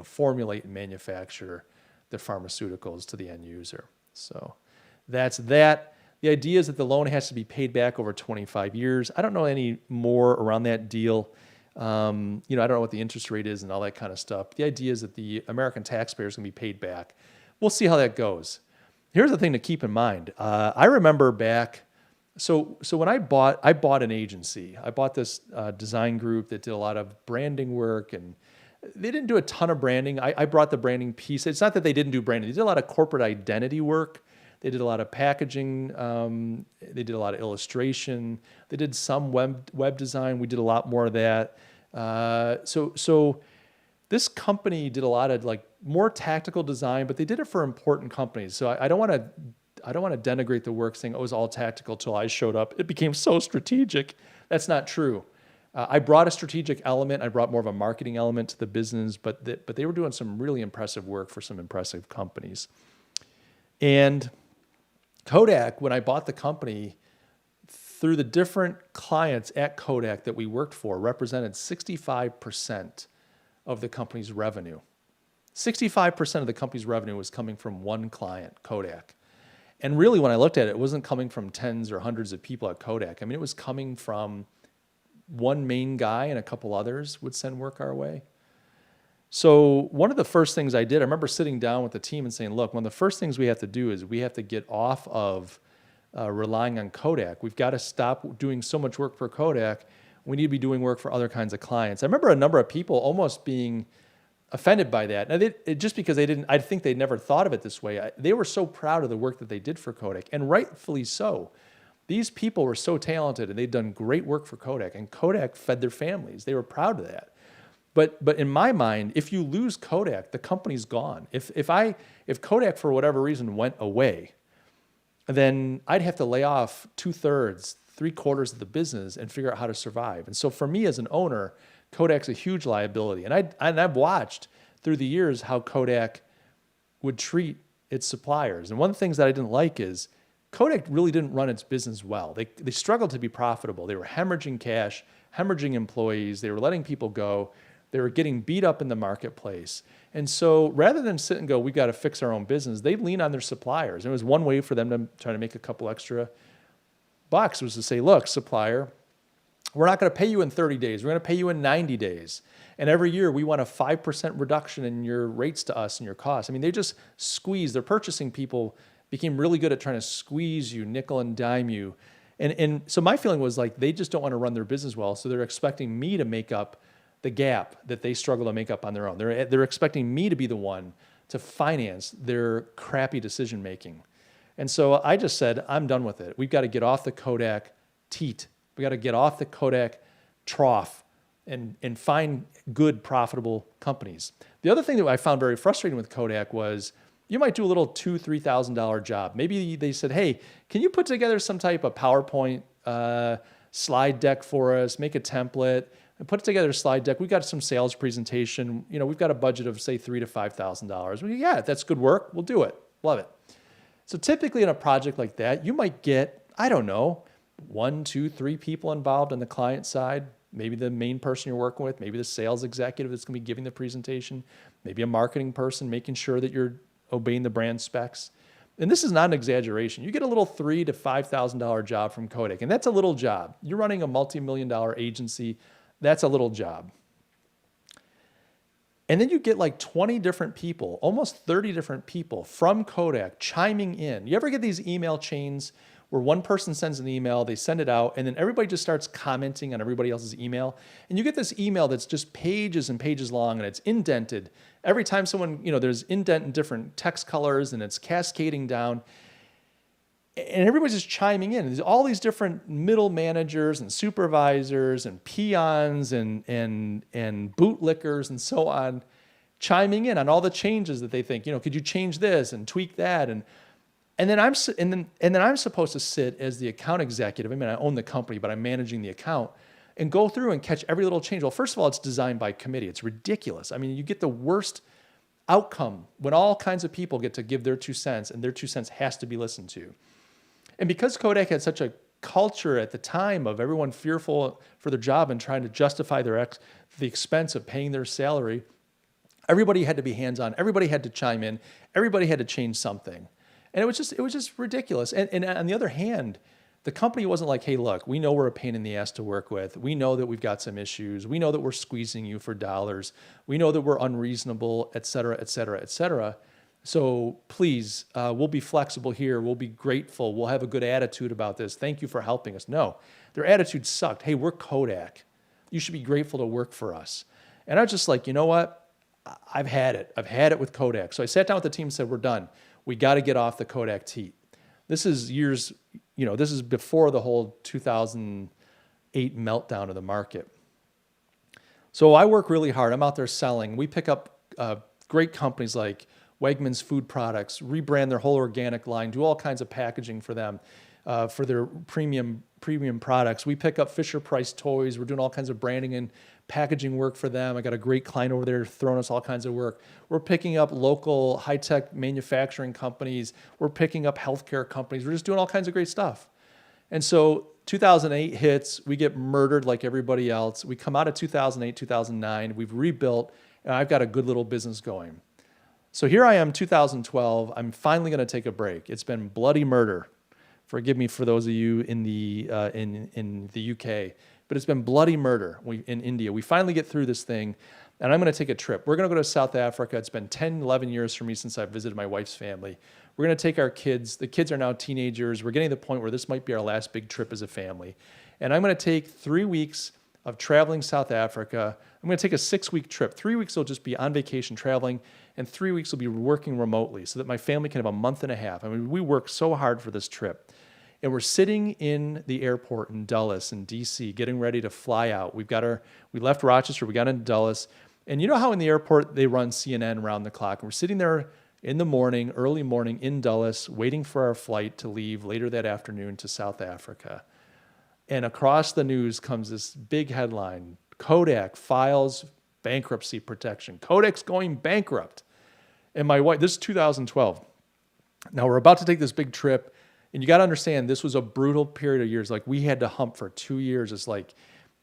formulate and manufacture the pharmaceuticals to the end user. So that's that. The idea is that the loan has to be paid back over 25 years. I don't know any more around that deal. I don't know what the interest rate is and all that kind of stuff. The idea is that the American taxpayer is going to be paid back. We'll see how that goes. Here's the thing to keep in mind. I remember back, so when I bought an agency. I bought this design group that did a lot of branding work, and they didn't do a ton of branding. I brought the branding piece. It's not that they didn't do branding. They did a lot of corporate identity work. They did a lot of packaging. They did a lot of illustration. They did some web design. We did a lot more of that. So this company did a lot of like more tactical design, but they did it for important companies. So I don't want to denigrate the work saying, oh, it was all tactical till I showed up. It became so strategic. That's not true. I brought a strategic element. I brought more of a marketing element to the business, but they were doing some really impressive work for some impressive companies. And Kodak, when I bought the company, through the different clients at Kodak that we worked for, represented 65% of the company's revenue. 65% of the company's revenue was coming from one client, Kodak. And really, when I looked at it, it wasn't coming from tens or hundreds of people at Kodak. I mean, it was coming from one main guy and a couple others would send work our way. So one of the first things I did, I remember sitting down with the team and saying, look, one of the first things we have to do is we have to get off of relying on Kodak. We've got to stop doing so much work for Kodak. We need to be doing work for other kinds of clients. I remember a number of people almost being offended by that. Now, just because I think they never thought of it this way. They were so proud of the work that they did for Kodak, and rightfully so. These people were so talented, and they'd done great work for Kodak, and Kodak fed their families. They were proud of that. But in my mind, if you lose Kodak, the company's gone. If Kodak, for whatever reason, went away, then I'd have to lay off 2/3, 3/4 of the business and figure out how to survive. And so for me as an owner, Kodak's a huge liability. And I've watched through the years how Kodak would treat its suppliers. And one of the things that I didn't like is Kodak really didn't run its business well. They struggled to be profitable. They were hemorrhaging cash, hemorrhaging employees. They were letting people go. They were getting beat up in the marketplace. And so rather than sit and go, we've got to fix our own business, they'd lean on their suppliers. And it was one way for them to try to make a couple extra bucks, was to say, look, supplier, we're not going to pay you in 30 days. We're going to pay you in 90 days. And every year we want a 5% reduction in your rates to us and your costs. I mean, they just squeeze. Their purchasing people became really good at trying to squeeze you, nickel and dime you. And so my feeling was like, they just don't want to run their business well. So they're expecting me to make up the gap that they struggle to make up on their own. They're expecting me to be the one to finance their crappy decision making. And so I just said, I'm done with it. We've got to get off the Kodak teat. We got to get off the Kodak trough and find good, profitable companies. The other thing that I found very frustrating with Kodak was you might do a little $2,000, $3,000 job. Maybe they said, hey, can you put together some type of PowerPoint slide deck for us, make a template, and put together a slide deck. We got some sales presentation. We've got a budget of say $3,000 to $5,000. Well, yeah, that's good work. We'll do it. Love it. So typically in a project like that, you might get, I don't know, 1, 2, 3 people involved on the client side. Maybe the main person you're working with, maybe the sales executive that's going to be giving the presentation, maybe a marketing person making sure that you're obeying the brand specs. And this is not an exaggeration. You get a little $3,000 to $5,000 job from Kodak, and that's a little job. You're running a multi-million-dollar agency. That's a little job. And then you get like 20 different people, almost 30 different people from Kodak chiming in. You ever get these email chains where one person sends an email, they send it out, and then everybody just starts commenting on everybody else's email? And you get this email that's just pages and pages long, and it's indented. Every time someone, there's indent in different text colors, and it's cascading down. And everybody's just chiming in. There's all these different middle managers and supervisors and peons and bootlickers and so on, chiming in on all the changes that they think. Could you change this and tweak that? And then I'm supposed to sit as the account executive. I mean, I own the company, but I'm managing the account and go through and catch every little change. Well, first of all, it's designed by committee. It's ridiculous. I mean, you get the worst outcome when all kinds of people get to give their 2 cents, and their 2 cents has to be listened to. And because Kodak had such a culture at the time of everyone fearful for their job and trying to justify the expense of paying their salary, everybody had to be hands-on. Everybody had to chime in. Everybody had to change something. And it was just ridiculous. And on the other hand, the company wasn't like, hey, look, we know we're a pain in the ass to work with. We know that we've got some issues. We know that we're squeezing you for dollars. We know that we're unreasonable, et cetera, et cetera, et cetera. So please, we'll be flexible here. We'll be grateful. We'll have a good attitude about this. Thank you for helping us. No, their attitude sucked. Hey, we're Kodak. You should be grateful to work for us. And I was just like, you know what? I've had it. I've had it with Kodak. So I sat down with the team and said, we're done. We got to get off the Kodak teat. This is years, this is before the whole 2008 meltdown of the market. So I work really hard. I'm out there selling. We pick up great companies like Wegmans Food Products, rebrand their whole organic line, do all kinds of packaging for them, for their premium products. We pick up Fisher-Price toys. We're doing all kinds of branding and packaging work for them. I got a great client over there throwing us all kinds of work. We're picking up local high-tech manufacturing companies. We're picking up healthcare companies. We're just doing all kinds of great stuff. And so 2008 hits, we get murdered like everybody else. We come out of 2008, 2009, we've rebuilt, and I've got a good little business going. So here I am, 2012. I'm finally going to take a break. It's been bloody murder. Forgive me for those of you in the UK, but it's been bloody murder in India. We finally get through this thing, and I'm going to take a trip. We're going to go to South Africa. It's been 10, 11 years for me since I've visited my wife's family. We're going to take our kids. The kids are now teenagers. We're getting to the point where this might be our last big trip as a family. And I'm going to take 3 weeks of traveling South Africa. I'm going to take a 6-week trip. 3 weeks will just be on vacation traveling, and 3 weeks will be working remotely so that my family can have a month and a half. I mean, we worked so hard for this trip. And we're sitting in the airport in Dulles in DC, getting ready to fly out. We left Rochester, we got into Dulles. And you know how in the airport they run CNN around the clock? And we're sitting there in the morning, early morning in Dulles, waiting for our flight to leave later that afternoon to South Africa. And across the news comes this big headline: Kodak files bankruptcy protection. Kodak's going bankrupt. And my wife, this is 2012. Now we're about to take this big trip. And you got to understand, this was a brutal period of years. Like, we had to hump for 2 years. It's like,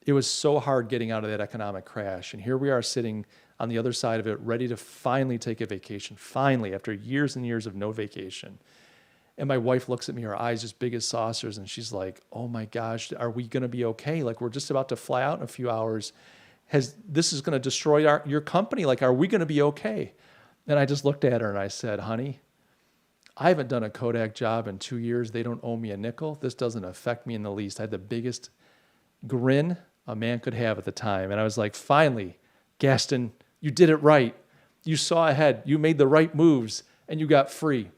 it was so hard getting out of that economic crash. And here we are sitting on the other side of it, ready to finally take a vacation. Finally, after years and years of no vacation. And my wife looks at me, her eyes just big as saucers. And she's like, oh my gosh, are we going to be okay? Like, we're just about to fly out in a few hours. This is going to destroy your company. Like, are we going to be okay? And I just looked at her and I said, honey, I haven't done a Kodak job in 2 years. They don't owe me a nickel. This doesn't affect me in the least. I had the biggest grin a man could have at the time. And I was like, finally, Gaston, you did it right. You saw ahead. You made the right moves, and you got free.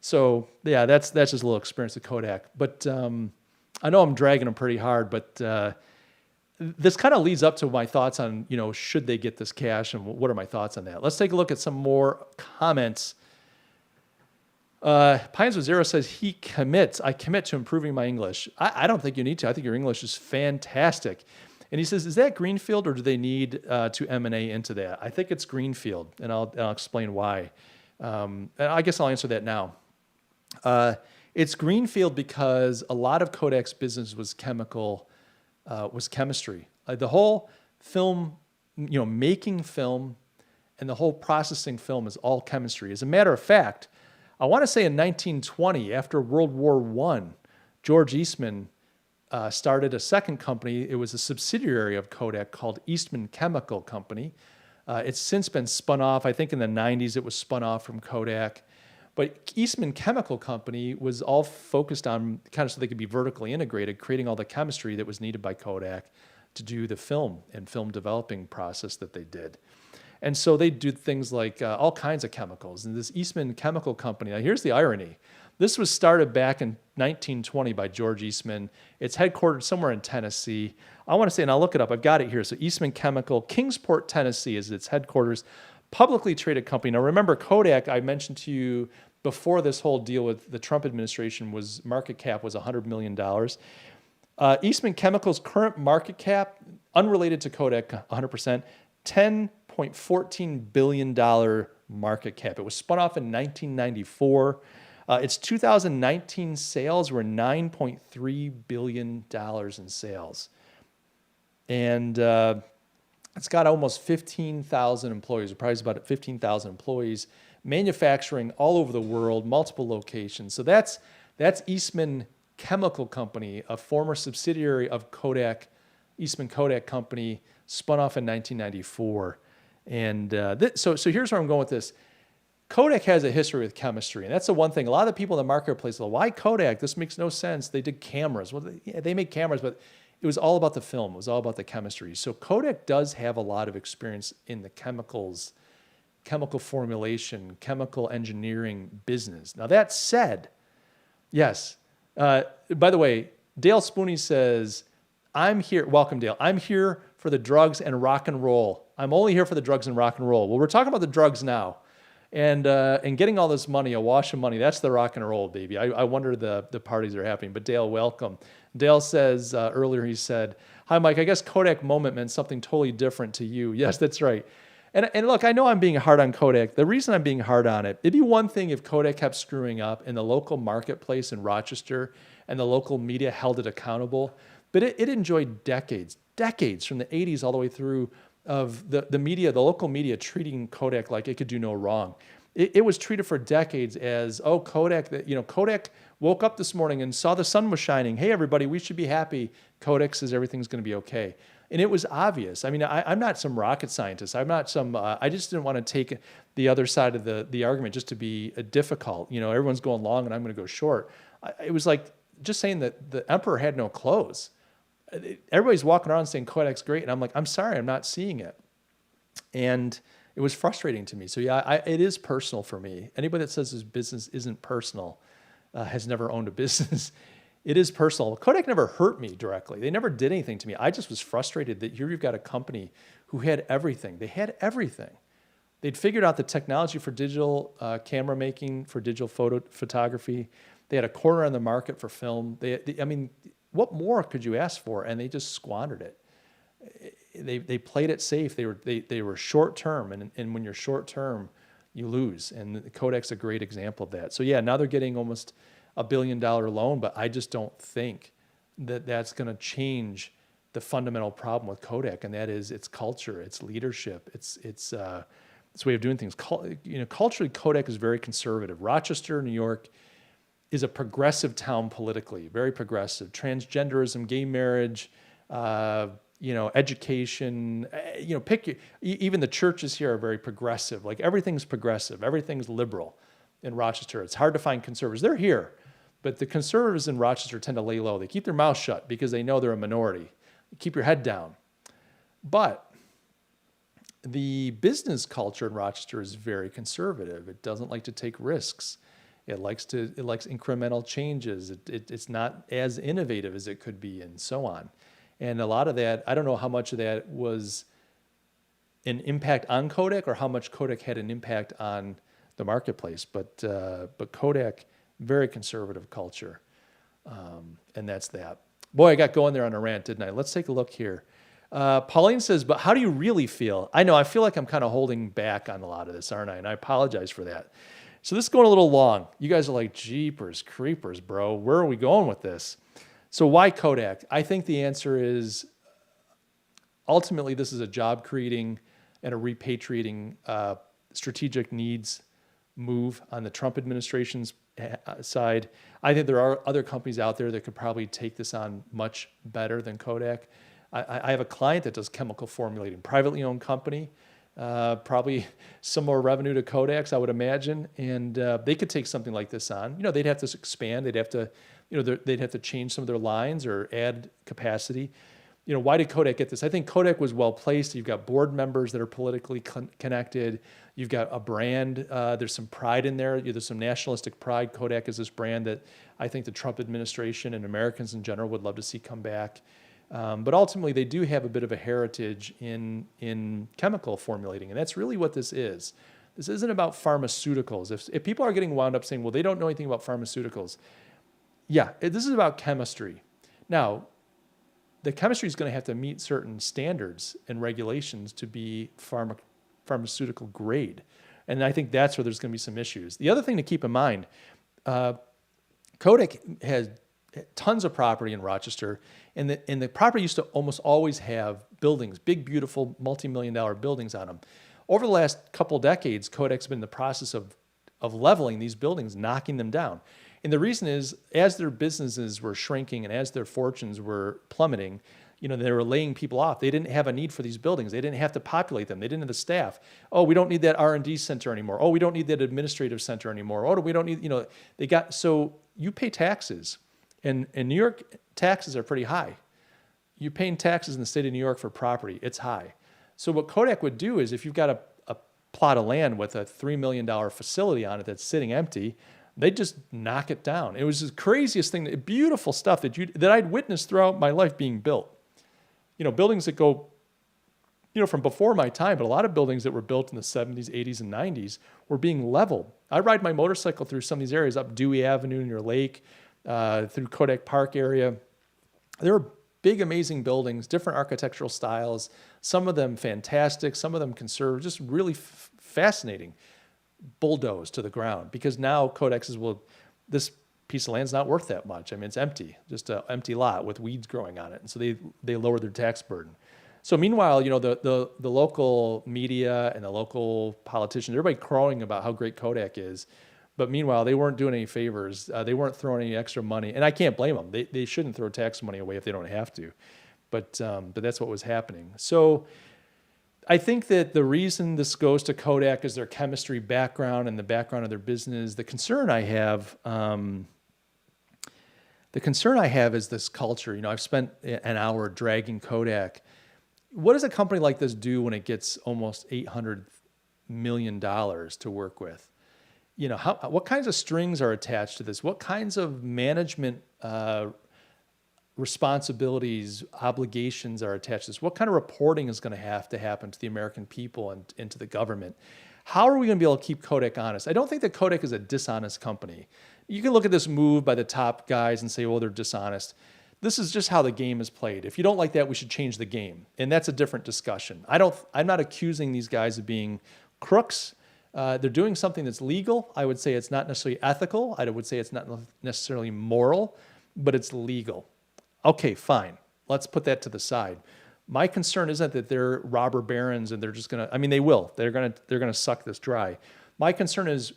So yeah, that's just a little experience with Kodak. But I know I'm dragging them pretty hard, but this kind of leads up to my thoughts on, should they get this cash, and what are my thoughts on that? Let's take a look at some more comments. Pines with Zero says I commit to improving my English. I don't think you need to. I think your English is fantastic. And he says, is that greenfield, or do they need to M&A into that? I think it's greenfield, and I'll explain why. And I guess I'll answer that now. It's greenfield because a lot of Kodak's business was chemistry. The whole film, making film and the whole processing film is all chemistry. As a matter of fact, I want to say in 1920, after World War I, George Eastman started a second company. It was a subsidiary of Kodak called Eastman Chemical Company. It's since been spun off. I think in the 90s it was spun off from Kodak. But Eastman Chemical Company was all focused on kind of so they could be vertically integrated, creating all the chemistry that was needed by Kodak to do the film and film developing process that they did. And so they do things like all kinds of chemicals. And this Eastman Chemical Company, now here's the irony. This was started back in 1920 by George Eastman. It's headquartered somewhere in Tennessee. I want to say, and I'll look it up, I've got it here. So Eastman Chemical, Kingsport, Tennessee is its headquarters, publicly traded company. Now remember, Kodak, I mentioned to you before this whole deal with the Trump administration, market cap was $100 million. Eastman Chemical's current market cap, unrelated to Kodak 100%, $10.14 billion market cap. It was spun off in 1994. Its 2019 sales were $9.3 billion in sales. And it's got almost 15,000 employees, or probably about 15,000 employees, manufacturing all over the world, multiple locations. So that's Eastman Chemical Company, a former subsidiary of Kodak, Eastman Kodak Company, spun off in 1994. And so here's where I'm going with this. Kodak has a history with chemistry, and that's the one thing. A lot of the people in the marketplace are like, why Kodak? This makes no sense. They did cameras. Well, yeah, they make cameras, but it was all about the film. It was all about the chemistry. So Kodak does have a lot of experience in the chemicals, chemical formulation, chemical engineering business. Now that said, yes. By the way, Dale Spooney says, I'm here. Welcome, Dale. I'm here for the drugs and rock and roll. I'm only here for the drugs and rock and roll. Well, we're talking about the drugs now. And getting all this money, a wash of money, that's the rock and roll, baby. I wonder the parties are happening. But Dale, welcome. Dale says, earlier he said, hi, Mike, I guess Kodak moment meant something totally different to you. Yes, that's right. And look, I know I'm being hard on Kodak. The reason I'm being hard on it, it'd be one thing if Kodak kept screwing up in the local marketplace in Rochester and the local media held it accountable. But it enjoyed decades from the 80s all the way through of the media, the local media treating Kodak like it could do no wrong. It was treated for decades as, oh, Kodak, Kodak woke up this morning and saw the sun was shining. Hey, everybody, we should be happy. Kodak says everything's going to be okay. And it was obvious. I mean, I'm not some rocket scientist. I'm not some, I just didn't want to take the other side of the argument just to be difficult. Everyone's going long and I'm going to go short. It was like just saying that the emperor had no clothes. Everybody's walking around saying Kodak's great. And I'm like, I'm sorry, I'm not seeing it. And it was frustrating to me. So yeah, it is personal for me. Anybody that says his business isn't personal has never owned a business. It is personal. Kodak never hurt me directly. They never did anything to me. I just was frustrated that here you've got a company who had everything. They had everything. They'd figured out the technology for digital camera making, for digital photography. They had a corner on the market for film. I mean, what more could you ask for? And they just squandered it. They played it safe. They were short term, and when you're short term, you lose. And Kodak's a great example of that. So yeah, now they're getting almost $1 billion loan, but I just don't think that that's going to change the fundamental problem with Kodak, and that is its culture, its leadership, its way of doing things. Culturally, Kodak is very conservative. Rochester, New York, is a progressive town politically, very progressive. Transgenderism, gay marriage, education. Even the churches here are very progressive. Like everything's progressive, everything's liberal in Rochester. It's hard to find conservatives. They're here. But the conservatives in Rochester tend to lay low. They keep their mouth shut because they know they're a minority. Keep your head down. But the business culture in Rochester is very conservative. It doesn't like to take risks. It likes incremental changes. It's not as innovative as it could be, and so on. And a lot of that, I don't know how much of that was an impact on Kodak or how much Kodak had an impact on the marketplace. But Kodak, very conservative culture, and that's that. Boy, I got going there on a rant, didn't I? Let's take a look here. Pauline says, but how do you really feel? I know, I feel like I'm kind of holding back on a lot of this, aren't I? And I apologize for that. So this is going a little long. You guys are like, jeepers, creepers, bro. Where are we going with this? So why Kodak? I think the answer is, ultimately, this is a job creating and a repatriating strategic needs move on the Trump administration's side. I think there are other companies out there that could probably take this on much better than Kodak. I have a client that does chemical formulating, privately owned company, probably similar revenue to Kodak's, I would imagine, and they could take something like this on. They'd have to expand. They'd have to, they'd have to change some of their lines or add capacity. Why did Kodak get this? I think Kodak was well placed. You've got board members that are politically connected. You've got a brand. There's some pride in there. There's some nationalistic pride. Kodak is this brand that I think the Trump administration and Americans in general would love to see come back. But ultimately, they do have a bit of a heritage in chemical formulating, and that's really what this is. This isn't about pharmaceuticals. If people are getting wound up saying, well, they don't know anything about pharmaceuticals, yeah, this is about chemistry. Now, the chemistry is going to have to meet certain standards and regulations to be pharmaceutical grade. And I think that's where there's going to be some issues. The other thing to keep in mind, Kodak has tons of property in Rochester, and the property used to almost always have buildings, big, beautiful, multi-million-dollar buildings on them. Over the last couple decades, Kodak's been in the process of leveling these buildings, knocking them down. And the reason is, as their businesses were shrinking and as their fortunes were plummeting, They were laying people off. They didn't have a need for these buildings. They didn't have to populate them. They didn't have the staff. Oh, we don't need that R&D center anymore. Oh, we don't need that administrative center anymore. Oh, we don't need, so you pay taxes. And in New York, taxes are pretty high. You're paying taxes in the state of New York for property. It's high. So what Kodak would do is if you've got a plot of land with a $3 million facility on it that's sitting empty, they'd just knock it down. It was the craziest thing, beautiful stuff that I'd witnessed throughout my life being built. Buildings that go, from before my time, but a lot of buildings that were built in the 70s, 80s, and 90s were being leveled. I ride my motorcycle through some of these areas, up Dewey Avenue near Lake, through Kodak Park area. There were big, amazing buildings, different architectural styles, some of them fantastic, some of them conservative, just really fascinating, bulldozed to the ground. Because now Kodak says, well, this piece of land's not worth that much. I mean, it's empty, just an empty lot with weeds growing on it. And so they lowered their tax burden. So meanwhile, the local media and the local politicians, everybody crowing about how great Kodak is. But meanwhile, they weren't doing any favors. They weren't throwing any extra money. And I can't blame them. They shouldn't throw tax money away if they don't have to. But that's what was happening. So I think that the reason this goes to Kodak is their chemistry background and the background of their business. The concern I have is this culture. I've spent an hour dragging Kodak. What does a company like this do when it gets almost $800 million to work with? What kinds of strings are attached to this? What kinds of management responsibilities, obligations are attached to this? What kind of reporting is going to have to happen to the American people and to the government? How are we going to be able to keep Kodak honest? I don't think that Kodak is a dishonest company. You can look at this move by the top guys and say, well, they're dishonest. This is just how the game is played. If you don't like that, we should change the game. And that's a different discussion. I'm not accusing these guys of being crooks. They're doing something that's legal. I would say it's not necessarily ethical. I would say it's not necessarily moral, but it's legal. Okay, fine. Let's put that to the side. My concern isn't that they're robber barons and they're just going to, they will. They're going to suck this dry. My concern is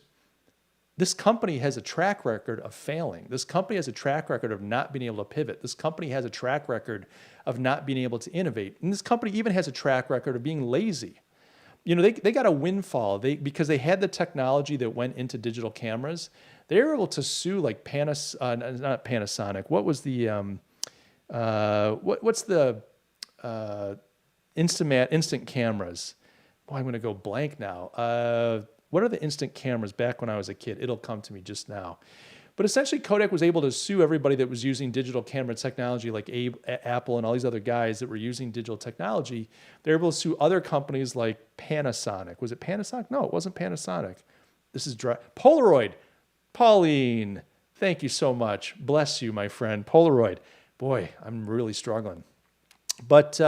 this company has a track record of failing. This company has a track record of not being able to pivot. This company has a track record of not being able to innovate. And this company even has a track record of being lazy. They got a windfall because they had the technology that went into digital cameras. They were able to sue like not Panasonic. What was the what's the instant cameras? Boy, I'm going to go blank now. What are the instant cameras back when I was a kid? It'll come to me just now. But essentially, Kodak was able to sue everybody that was using digital camera technology, like Apple and all these other guys that were using digital technology. They were able to sue other companies like Panasonic. Was it Panasonic? No, it wasn't Panasonic. This is Polaroid. Pauline, thank you so much. Bless you, my friend. Polaroid. Boy, I'm really struggling. But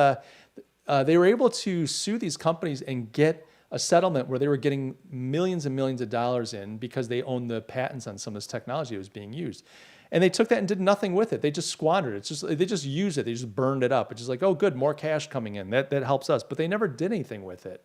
they were able to sue these companies and get a settlement where they were getting millions and millions of dollars in because they owned the patents on some of this technology that was being used. And they took that and did nothing with it. They just squandered it. They just used it. They just burned it up. It's just like, oh, good, more cash coming in. That helps us. But they never did anything with it.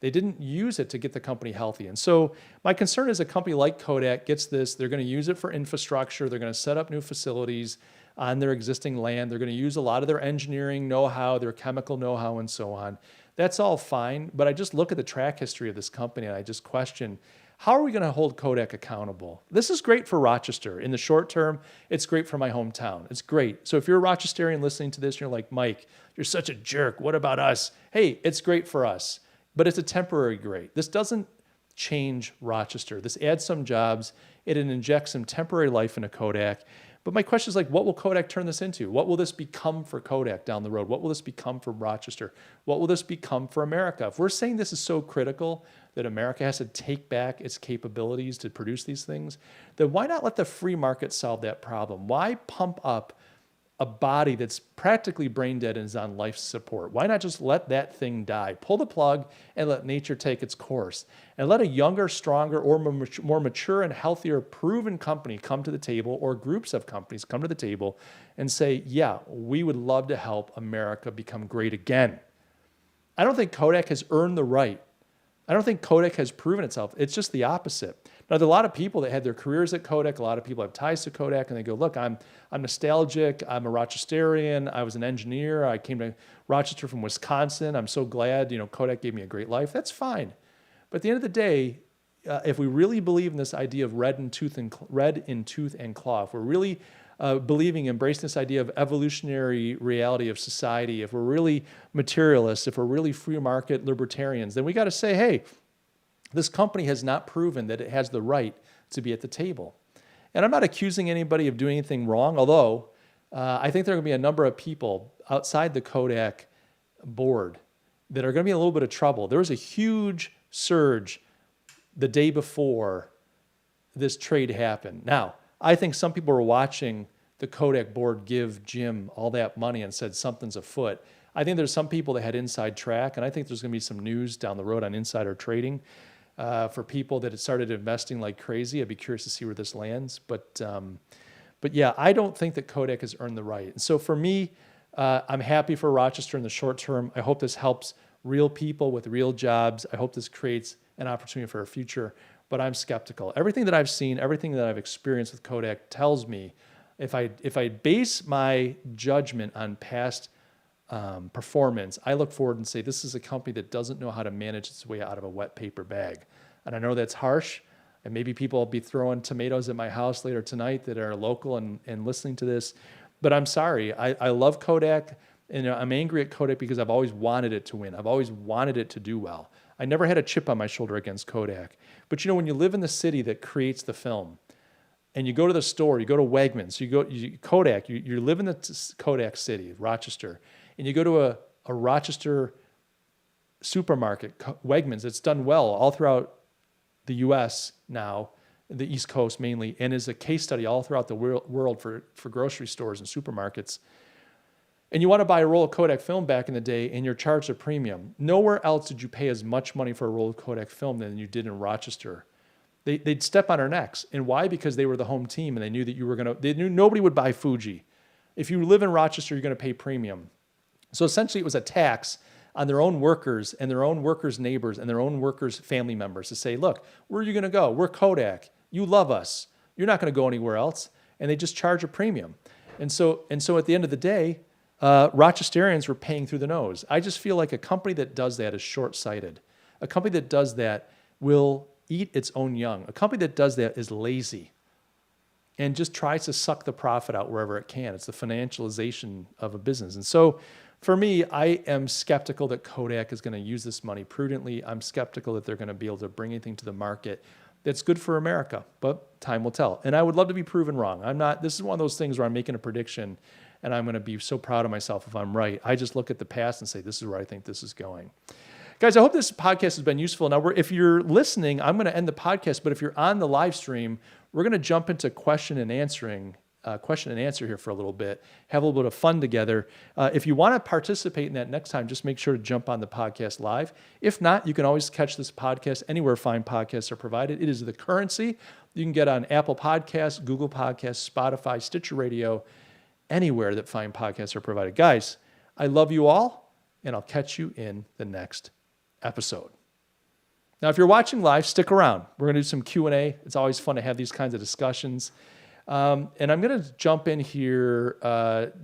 They didn't use it to get the company healthy. And so my concern is a company like Kodak gets this. They're going to use it for infrastructure. They're going to set up new facilities on their existing land. They're going to use a lot of their engineering know-how, their chemical know-how, and so on. That's all fine, but I just look at the track history of this company and I just question, how are we going to hold Kodak accountable? This is great for Rochester. In the short term, it's great for my hometown. It's great. So if you're a Rochesterian listening to this and you're like, Mike, you're such a jerk. What about us? Hey, it's great for us, but it's a temporary great. This doesn't change Rochester. This adds some jobs. It injects some temporary life into Kodak. But my question is like, what will Kodak turn this into? What will this become for Kodak down the road? What will this become for Rochester? What will this become for America? If we're saying this is so critical that America has to take back its capabilities to produce these things, then why not let the free market solve that problem? Why pump up a body that's practically brain dead and is on life support? Why not just let that thing die? Pull the plug and let nature take its course. And let a younger, stronger, or more mature and healthier, proven company come to the table, or groups of companies come to the table and say, yeah, we would love to help America become great again. I don't think Kodak has earned the right I don't think Kodak has proven itself. It's just the opposite. Now, there are a lot of people that had their careers at Kodak. A lot of people have ties to Kodak, and they go, look, I'm nostalgic. I'm a Rochesterian. I was an engineer. I came to Rochester from Wisconsin. I'm so glad, Kodak gave me a great life. That's fine. But at the end of the day, if we really believe in this idea of red in tooth and claw, if we're really believing, embracing this idea of evolutionary reality of society, if we're really materialists, if we're really free market libertarians, then we got to say, hey, this company has not proven that it has the right to be at the table. And I'm not accusing anybody of doing anything wrong, although I think there are going to be a number of people outside the Kodak board that are going to be in a little bit of trouble. There was a huge surge the day before this trade happened. Now, I think some people were watching the Kodak board give Jim all that money and said something's afoot. I think there's some people that had inside track, and I think there's going to be some news down the road on insider trading for people that had started investing like crazy. I'd be curious to see where this lands. But yeah, I don't think that Kodak has earned the right. And so for me, I'm happy for Rochester in the short term. I hope this helps real people with real jobs. I hope this creates an opportunity for a future, but I'm skeptical. Everything that I've seen, everything that I've experienced with Kodak tells me if I base my judgment on past performance, I look forward and say, this is a company that doesn't know how to manage its way out of a wet paper bag. And I know that's harsh, and maybe people will be throwing tomatoes at my house later tonight that are local and listening to this, but I'm sorry. I love Kodak, and I'm angry at Kodak because I've always wanted it to win. I've always wanted it to do well. I never had a chip on my shoulder against Kodak. But when you live in the city that creates the film, and you go to the store, you go to Wegmans, you live in the Kodak city, Rochester, and you go to a Rochester supermarket, Wegmans, it's done well all throughout the U.S. now, the East Coast mainly, and is a case study all throughout the world for grocery stores and supermarkets. And you want to buy a roll of Kodak film back in the day, and you're charged a premium. Nowhere else did you pay as much money for a roll of Kodak film than you did in Rochester. They'd step on our necks. And why? Because they were the home team, and they knew that they knew nobody would buy Fuji. If you live in Rochester, you're going to pay premium. So essentially, it was a tax on their own workers and their own workers' neighbors and their own workers' family members to say, look, where are you going to go? We're Kodak. You love us. You're not going to go anywhere else. And they just charge a premium. And so at the end of the day, Rochesterians were paying through the nose. I just feel like a company that does that is short-sighted. A company that does that will eat its own young. A company that does that is lazy and just tries to suck the profit out wherever it can. It's the financialization of a business. And so for me, I am skeptical that Kodak is going to use this money prudently. I'm skeptical that they're going to be able to bring anything to the market that's good for America, but time will tell. And I would love to be proven wrong. This is one of those things where I'm making a prediction and I'm going to be so proud of myself if I'm right. I just look at the past and say, this is where I think this is going. Guys, I hope this podcast has been useful. Now, if you're listening, I'm going to end the podcast, but if you're on the live stream, we're going to jump into question and answer here for a little bit, have a little bit of fun together. If you want to participate in that next time, just make sure to jump on the podcast live. If not, you can always catch this podcast anywhere fine podcasts are provided. It is the currency. You can get on Apple Podcasts, Google Podcasts, Spotify, Stitcher Radio, anywhere that fine podcasts are provided. Guys, I love you all, and I'll catch you in the next episode. Now, if you're watching live, stick around. We're going to do some Q&A. It's always fun to have these kinds of discussions. And I'm going to jump in here.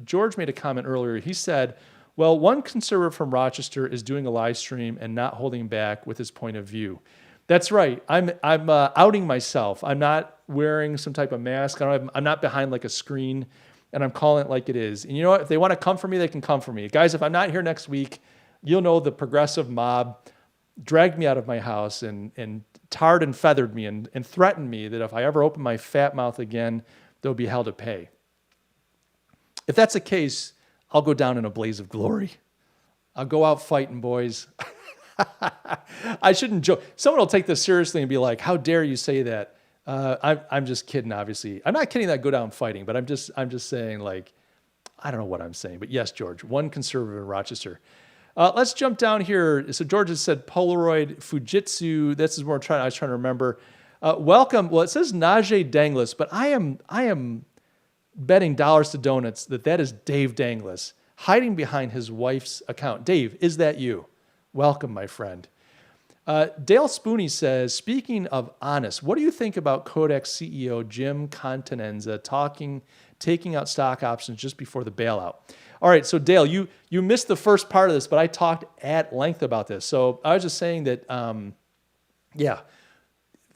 George made a comment earlier. He said, well, one conservative from Rochester is doing a live stream and not holding back with his point of view. That's right. I'm outing myself. I'm not wearing some type of mask. I'm not behind like a screen, and I'm calling it like it is. And you know what? If they want to come for me, they can come for me. Guys, if I'm not here next week, you'll know the progressive mob dragged me out of my house and tarred and feathered me and threatened me that if I ever open my fat mouth again, there'll be hell to pay. If that's the case, I'll go down in a blaze of glory. I'll go out fighting, boys. I shouldn't joke. Someone will take this seriously and be like, how dare you say that? I'm just kidding, obviously. I'm not kidding that I go down fighting, but I'm just saying, like, I don't know what I'm saying. But yes, George, one conservative in Rochester. Let's jump down here. So George has said Polaroid, Fujitsu. This is more I was trying to remember. Welcome. Well, it says Najee Danglis, but I am betting dollars to donuts that is Dave Danglis hiding behind his wife's account. Dave, is that you? Welcome, my friend. Dale Spooney says, speaking of honest, what do you think about Kodak CEO Jim Continenza taking out stock options just before the bailout? All right, so Dale, you missed the first part of this, but I talked at length about this. So I was just saying that,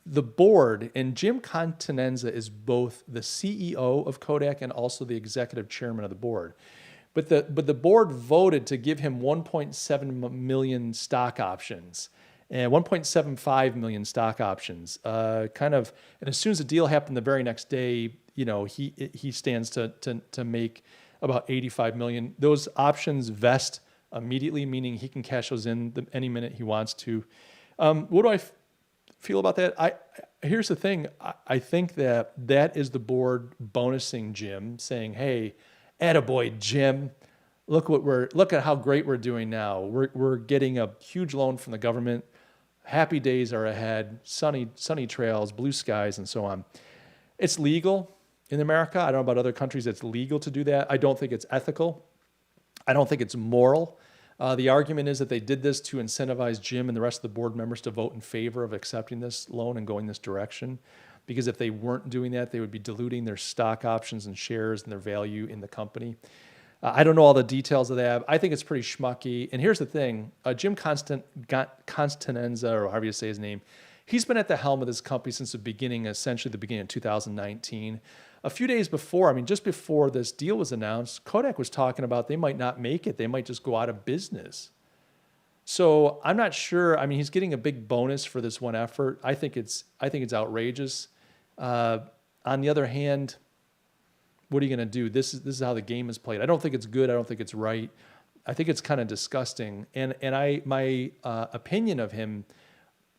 the board, and Jim Continenza is both the CEO of Kodak and also the executive chairman of the board. But the board voted to give him 1.7 million stock options and 1.75 million stock options. And as soon as the deal happened the very next day, he stands to make about 85 million. Those options vest immediately, meaning he can cash those in any minute he wants to. What do I feel about that? Here's the thing. I think that is the board bonusing Jim, saying, "Hey, attaboy, Jim. Look at how great we're doing now. We're getting a huge loan from the government. Happy days are ahead. Sunny trails, blue skies, and so on." It's legal in America. I don't know about other countries. It's legal to do that. I don't think it's ethical. I don't think it's moral. The argument is that they did this to incentivize Jim and the rest of the board members to vote in favor of accepting this loan and going this direction. Because if they weren't doing that, they would be diluting their stock options and shares and their value in the company. I don't know all the details of that. I think it's pretty schmucky. And here's the thing. Jim Continenza, or however you say his name, he's been at the helm of this company since essentially the beginning of 2019. A few days before, just before this deal was announced, Kodak was talking about they might not make it. They might just go out of business. So I'm not sure. He's getting a big bonus for this one effort. I think it's outrageous. On the other hand, what are you going to do? This is how the game is played. I don't think it's good. I don't think it's right. I think it's kind of disgusting. And my opinion of him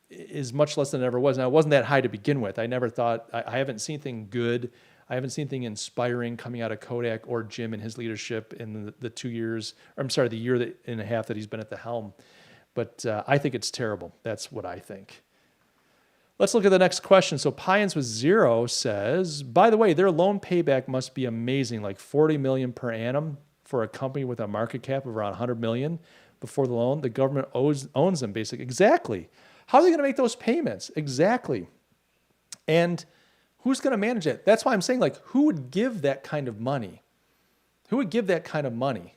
is much less than it ever was. Now, it wasn't that high to begin with. I never thought, I haven't seen anything good. I haven't seen anything inspiring coming out of Kodak or Jim and his leadership in the the year and a half that he's been at the helm. But I think it's terrible. That's what I think. Let's look at the next question. So Pions with 0 says, by the way, their loan payback must be amazing, like 40 million per annum for a company with a market cap of around 100 million before the loan. The government owns them basically. Exactly. How are they going to make those payments? Exactly. And who's going to manage it? That's why I'm saying, who would give that kind of money? Who would give that kind of money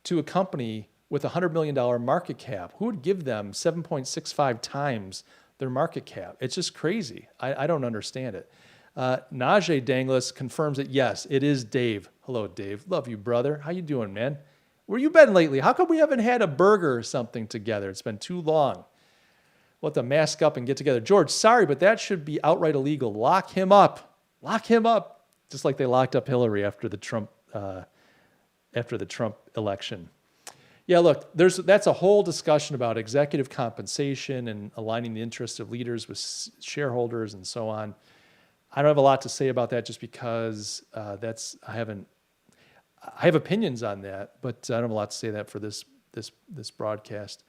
to a company with a $100 million market cap? Who would give them 7.65 times their market cap? It's just crazy. I don't understand it. Najee Danglis confirms that, yes, it is Dave. Hello, Dave. Love you, brother. How you doing, man? Where you been lately? How come we haven't had a burger or something together? It's been too long. We'll have to mask up and get together. George, sorry, but that should be outright illegal. Lock him up. Lock him up. Just like they locked up Hillary after the Trump election. Yeah, look, that's a whole discussion about executive compensation and aligning the interests of leaders with shareholders and so on. I don't have a lot to say about that just because I have opinions on that, but I don't have a lot to say that for this broadcast.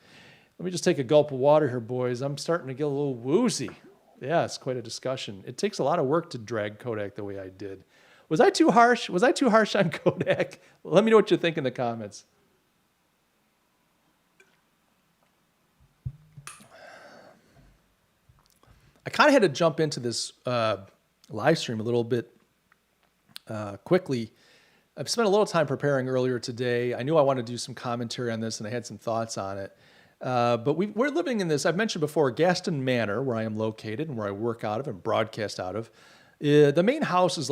Let me just take a gulp of water here, boys. I'm starting to get a little woozy. Yeah, it's quite a discussion. It takes a lot of work to drag Kodak the way I did. Was I too harsh? Was I too harsh on Kodak? Let me know what you think in the comments. I kind of had to jump into this live stream a little bit quickly. I've spent a little time preparing earlier today. I knew I wanted to do some commentary on this, and I had some thoughts on it. But we're living in this, I've mentioned before, Gaston Manor, where I am located and where I work out of and broadcast out of. The main house is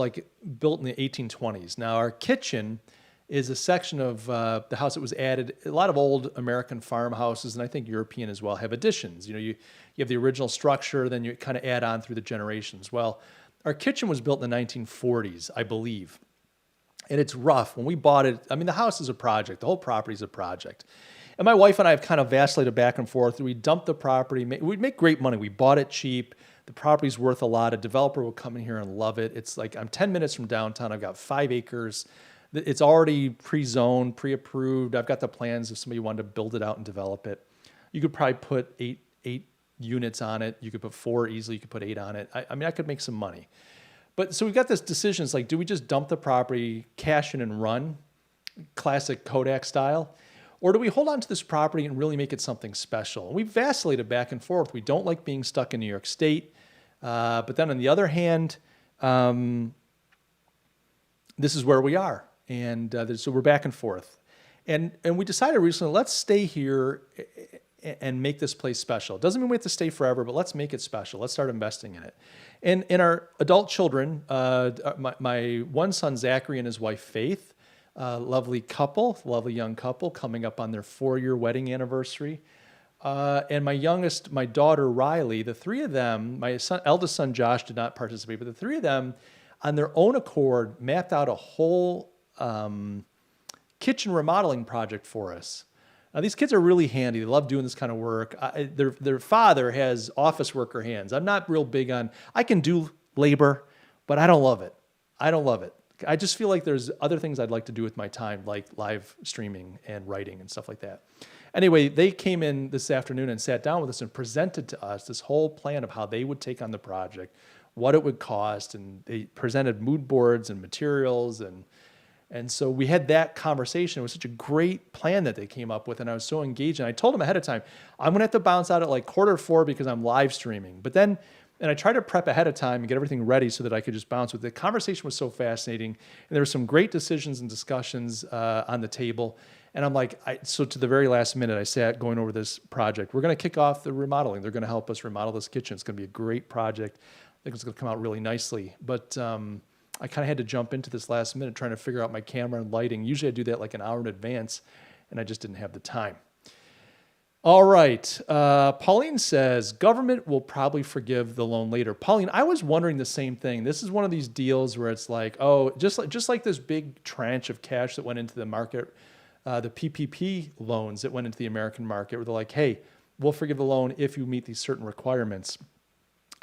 built in the 1820s. Now, our kitchen is a section of the house that was added. A lot of old American farmhouses, and I think European as well, have additions. You have the original structure, then you kind of add on through the generations. Well, our kitchen was built in the 1940s, I believe. And it's rough. When we bought it, the house is a project. The whole property is a project. And my wife and I have kind of vacillated back and forth. We dumped the property. We'd make great money. We bought it cheap. The property's worth a lot. A developer will come in here and love it. It's I'm 10 minutes from downtown. I've got 5 acres. It's already pre-zoned, pre-approved. I've got the plans if somebody wanted to build it out and develop it. You could probably put eight units on it. You could put 4 easily. You could put 8 on it. I could make some money. But so we've got this decision. It's do we just dump the property, cash in and run, classic Kodak style? Or do we hold on to this property and really make it something special? And we vacillated back and forth. We don't like being stuck in New York State. But then on the other hand, this is where we are. And so we're back and forth. And we decided recently, let's stay here and make this place special. It doesn't mean we have to stay forever, but let's make it special. Let's start investing in it. And in our adult children, my one son, Zachary, and his wife, Faith, lovely young couple coming up on their 4-year wedding anniversary. And my daughter, Riley, the three of them, eldest son, Josh, did not participate, but the three of them on their own accord mapped out a whole kitchen remodeling project for us. Now, these kids are really handy. They love doing this kind of work. Their father has office worker hands. I'm not real big on, I can do labor, but I don't love it. I just feel like there's other things I'd like to do with my time, like live streaming and writing and stuff like that. Anyway, they came in this afternoon and sat down with us and presented to us this whole plan of how they would take on the project, what it would cost, and they presented mood boards and materials, and so we had that conversation. It was such a great plan that they came up with, and I was so engaged. And I told them ahead of time, I'm going to have to bounce out at like 3:45 because I'm live streaming. But then, and I tried to prep ahead of time and get everything ready so that I could just bounce with it. The conversation was so fascinating, and there were some great decisions and discussions on the table. And I'm like, so to the very last minute, I sat going over this project. We're going to kick off the remodeling. They're going to help us remodel this kitchen. It's going to be a great project. I think it's going to come out really nicely. But I kind of had to jump into this last minute trying to figure out my camera and lighting. Usually I do that like an hour in advance, and I just didn't have the time. All right. Pauline says, government will probably forgive the loan later. Pauline, I was wondering the same thing. This is one of these deals where it's like, oh, just like this big tranche of cash that went into the market, the PPP loans that went into the American market, where they're like, hey, we'll forgive the loan if you meet these certain requirements.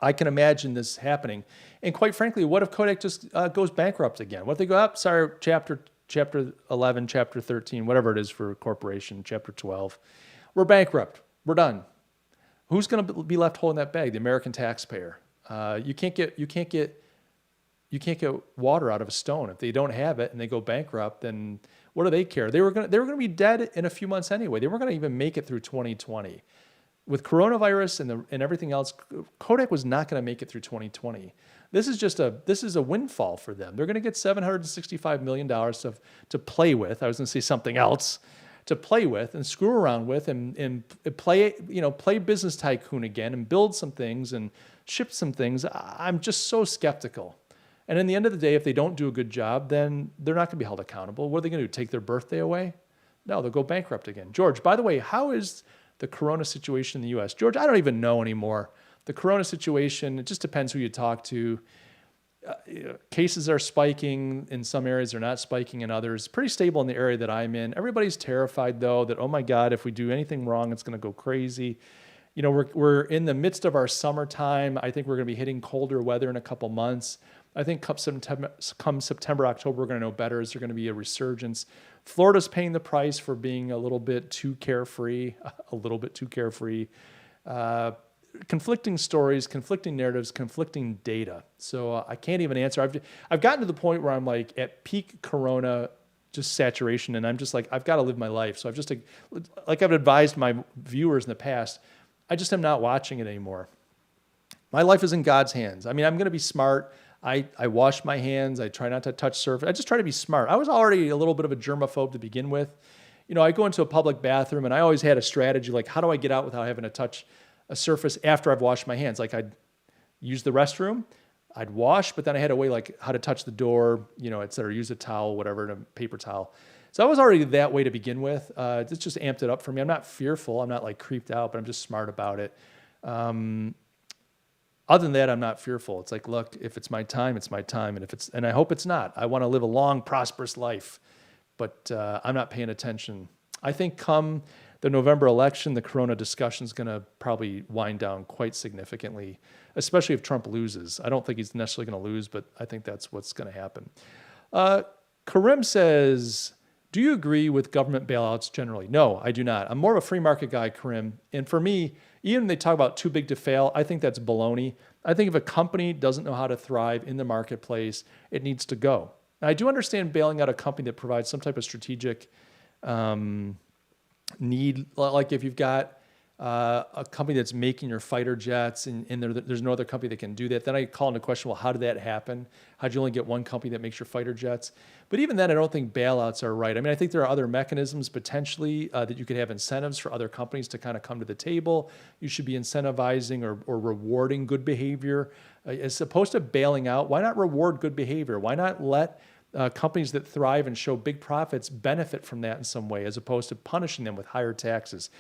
I can imagine this happening. And quite frankly, what if Kodak just goes bankrupt again? What if they go up, sorry, chapter 11, chapter 13, whatever it is for a corporation, chapter 12. We're bankrupt. We're done. Who's going to be left holding that bag? The American taxpayer. You can't get water out of a stone. If they don't have it and they go bankrupt, then what do they care? They were going to be dead in a few months anyway. They weren't going to even make it through 2020. With coronavirus and everything else, Kodak was not going to make it through 2020. This is a windfall for them. They're going to get $765 million to play with. I was going to say something else, to play with and screw around with and play business tycoon again and build some things and ship some things. I'm just so skeptical. And in the end of the day, if they don't do a good job, then they're not going to be held accountable. What are they going to do? Take their birthday away? No, they'll go bankrupt again. George, by the way, how is the corona situation in the U.S.? George, I don't even know anymore. The corona situation, it just depends who you talk to. Cases are spiking in some areas, they're not spiking in others. Pretty stable in the area that I'm in. Everybody's terrified though that, oh my God, if we do anything wrong, it's going to go crazy. You know, we're in the midst of our summertime. I think we're going to be hitting colder weather in a couple months. I think come September, October, we're going to know better. Is there going to be a resurgence? Florida's paying the price for being a little bit too carefree, conflicting stories, conflicting narratives, conflicting data. So I can't even answer. I've gotten to the point where I'm like at peak corona, just saturation, and I'm just like, I've got to live my life. So I've just like I've advised my viewers in the past, I just am not watching it anymore. My life is in God's hands. I mean, I'm going to be smart. I wash my hands. I try not to touch surface. I just try to be smart. I was already a little bit of a germaphobe to begin with. You know, I go into a public bathroom and I always had a strategy, like how do I get out without having to touch a surface after I've washed my hands? Like I'd use the restroom, I'd wash, but then I had a way like how to touch the door, you know, et cetera, use a towel, whatever, a paper towel. So I was already that way to begin with. It's just amped it up for me. I'm not fearful. I'm not like creeped out, but I'm just smart about it. Other than that, I'm not fearful. It's like, look, if it's my time, it's my time. And I hope it's not. I want to live a long, prosperous life, but I'm not paying attention. I think come the November election, the corona discussion is going to probably wind down quite significantly, especially if Trump loses. I don't think he's necessarily going to lose, but I think that's what's going to happen. Karim says, do you agree with government bailouts generally? No, I do not. I'm more of a free market guy, Karim. And for me, even when they talk about too big to fail, I think that's baloney. I think if a company doesn't know how to thrive in the marketplace, it needs to go. Now, I do understand bailing out a company that provides some type of strategic need, like if you've got a company that's making your fighter jets and there's no other company that can do that, then I call into question, well, how did that happen? How'd you only get one company that makes your fighter jets? But even then, I don't think bailouts are right. I mean, I think there are other mechanisms potentially that you could have incentives for other companies to kind of come to the table. You should be incentivizing or rewarding good behavior. As opposed to bailing out, why not reward good behavior? Why not let companies that thrive and show big profits benefit from that in some way, as opposed to punishing them with higher taxes?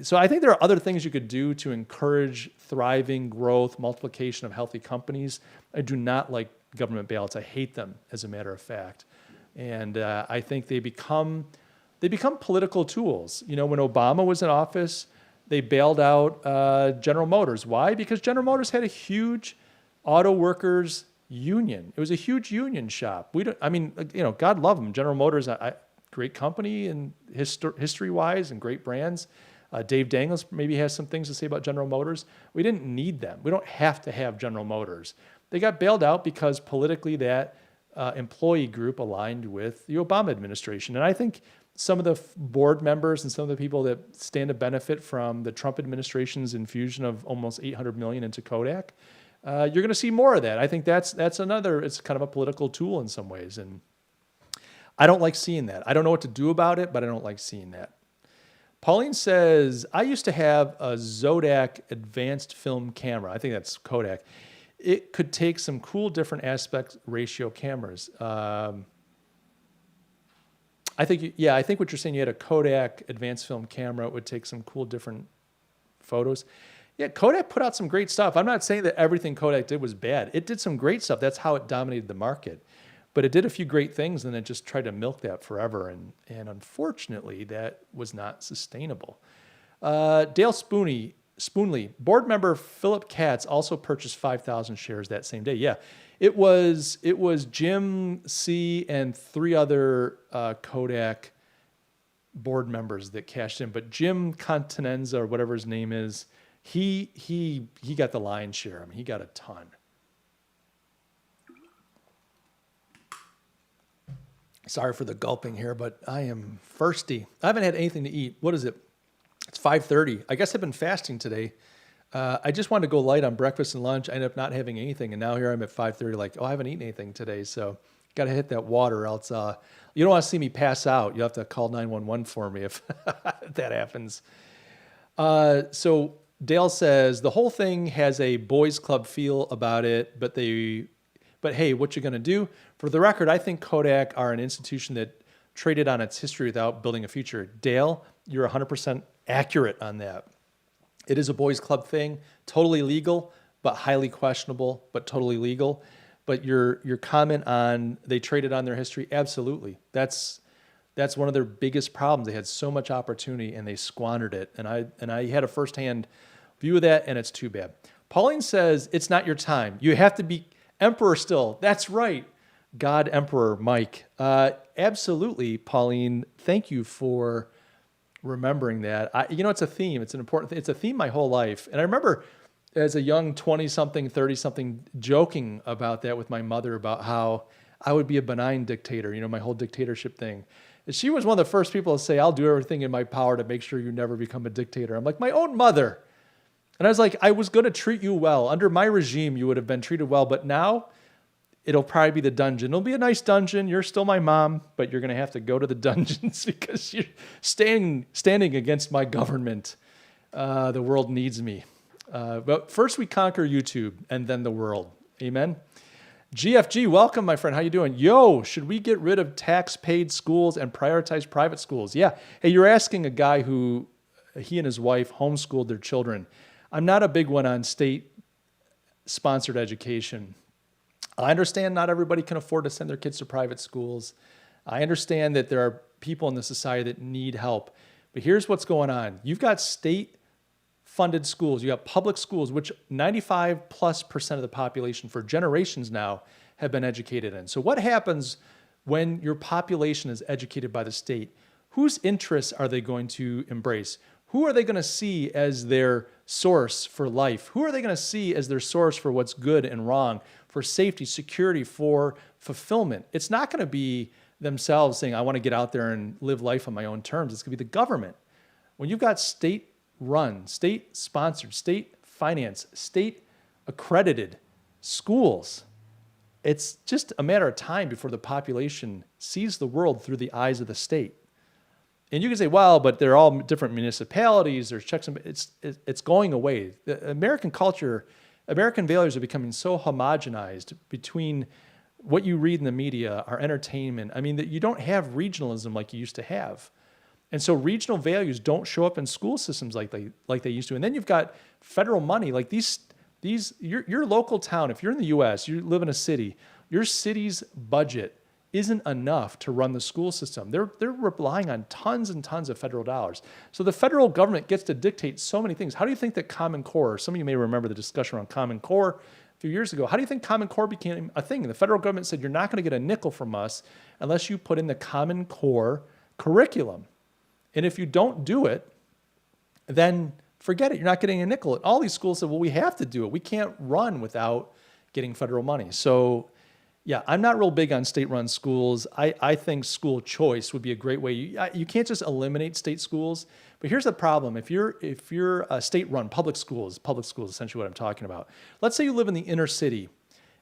So I think there are other things you could do to encourage thriving, growth, multiplication of healthy companies. I do not like government bailouts. I hate them, as a matter of fact. And I think they become political tools. You know, when Obama was in office, they bailed out General Motors. Why? Because General Motors had a huge auto workers union. It was a huge union shop. God love them. General Motors, great company and history-wise and great brands. Dave Dangles maybe has some things to say about General Motors. We didn't need them. We don't have to have General Motors. They got bailed out because politically that employee group aligned with the Obama administration. And I think some of the board members and some of the people that stand to benefit from the Trump administration's infusion of almost $800 million into Kodak, you're going to see more of that. I think that's another, it's kind of a political tool in some ways. And I don't like seeing that. I don't know what to do about it, but I don't like seeing that. Pauline says, I used to have a Kodak advanced film camera. I think that's Kodak. It could take some cool different aspect ratio cameras. I think what you're saying, you had a Kodak advanced film camera. It would take some cool different photos. Yeah, Kodak put out some great stuff. I'm not saying that everything Kodak did was bad. It did some great stuff. That's how it dominated the market. But it did a few great things and then just tried to milk that forever. And unfortunately, that was not sustainable. Dale Spoonley, board member Philip Katz also purchased 5,000 shares that same day. Yeah, it was Jim C. and 3 other Kodak board members that cashed in. But Jim Continenza, or whatever his name is, he got the lion's share. I mean, he got a ton. Sorry for the gulping here, but I am thirsty. I haven't had anything to eat. What is it? It's 5:30. I guess I've been fasting today. I just wanted to go light on breakfast and lunch. I ended up not having anything, and now here I'm at 5:30 like, I haven't eaten anything today, so got to hit that water, else you don't want to see me pass out. You'll have to call 911 for me if that happens. So Dale says, the whole thing has a boys club feel about it, but hey, what you going to do? For the record, I think Kodak are an institution that traded on its history without building a future. Dale, you're 100% accurate on that. It is a boys club thing, totally legal, but highly questionable, but totally legal. But your comment on they traded on their history, absolutely. That's one of their biggest problems. They had so much opportunity and they squandered it. And I had a firsthand view of that, and it's too bad. Pauline says, it's not your time. You have to be emperor still. That's right. God Emperor Mike. Absolutely, Pauline. Thank you for remembering that. It's a theme. It's an important thing. It's a theme my whole life. And I remember as a young 20-something, 30-something joking about that with my mother about how I would be a benign dictator, my whole dictatorship thing. And she was one of the first people to say, I'll do everything in my power to make sure you never become a dictator. I'm like, my own mother. And I was like, I was going to treat you well. Under my regime, you would have been treated well. But now it'll probably be the dungeon. It'll be a nice dungeon. You're still my mom, but you're going to have to go to the dungeons because you're standing against my government. The world needs me. But first we conquer YouTube and then the world. Amen. GFG, welcome, my friend. How you doing? Yo, should we get rid of tax-paid schools and prioritize private schools? Yeah. Hey, you're asking a guy who, he and his wife homeschooled their children. I'm not a big one on state-sponsored education. I understand not everybody can afford to send their kids to private schools. I understand that there are people in the society that need help. But here's what's going on. You've got state-funded schools. You got public schools, which 95+% of the population for generations now have been educated in. So what happens when your population is educated by the state? Whose interests are they going to embrace? Who are they going to see as their source for life? Who are they going to see as their source for what's good and wrong, for safety, security, for fulfillment? It's not going to be themselves saying, I want to get out there and live life on my own terms. It's going to be the government. When you've got state-run, state-sponsored, state-financed, state-accredited schools, it's just a matter of time before the population sees the world through the eyes of the state. And you can say, well, but they're all different municipalities, there's checks and it's going away. The American culture, American values are becoming so homogenized between what you read in the media, our entertainment. I mean, that you don't have regionalism like you used to have. And so regional values don't show up in school systems like they used to. And then you've got federal money, like your local town, if you're in the US, you live in a city, your city's budget isn't enough to run the school system. They're relying on tons and tons of federal dollars. So the federal government gets to dictate so many things. How do you think that Common Core, some of you may remember the discussion around Common Core a few years ago. How do you think Common Core became a thing? The federal government said, you're not going to get a nickel from us unless you put in the Common Core curriculum. And if you don't do it, then forget it. You're not getting a nickel. And all these schools said, well, we have to do it. We can't run without getting federal money. So yeah, I'm not real big on state-run schools. I think school choice would be a great way. You can't just eliminate state schools. But here's the problem. If you're a state-run public schools, essentially what I'm talking about. Let's say you live in the inner city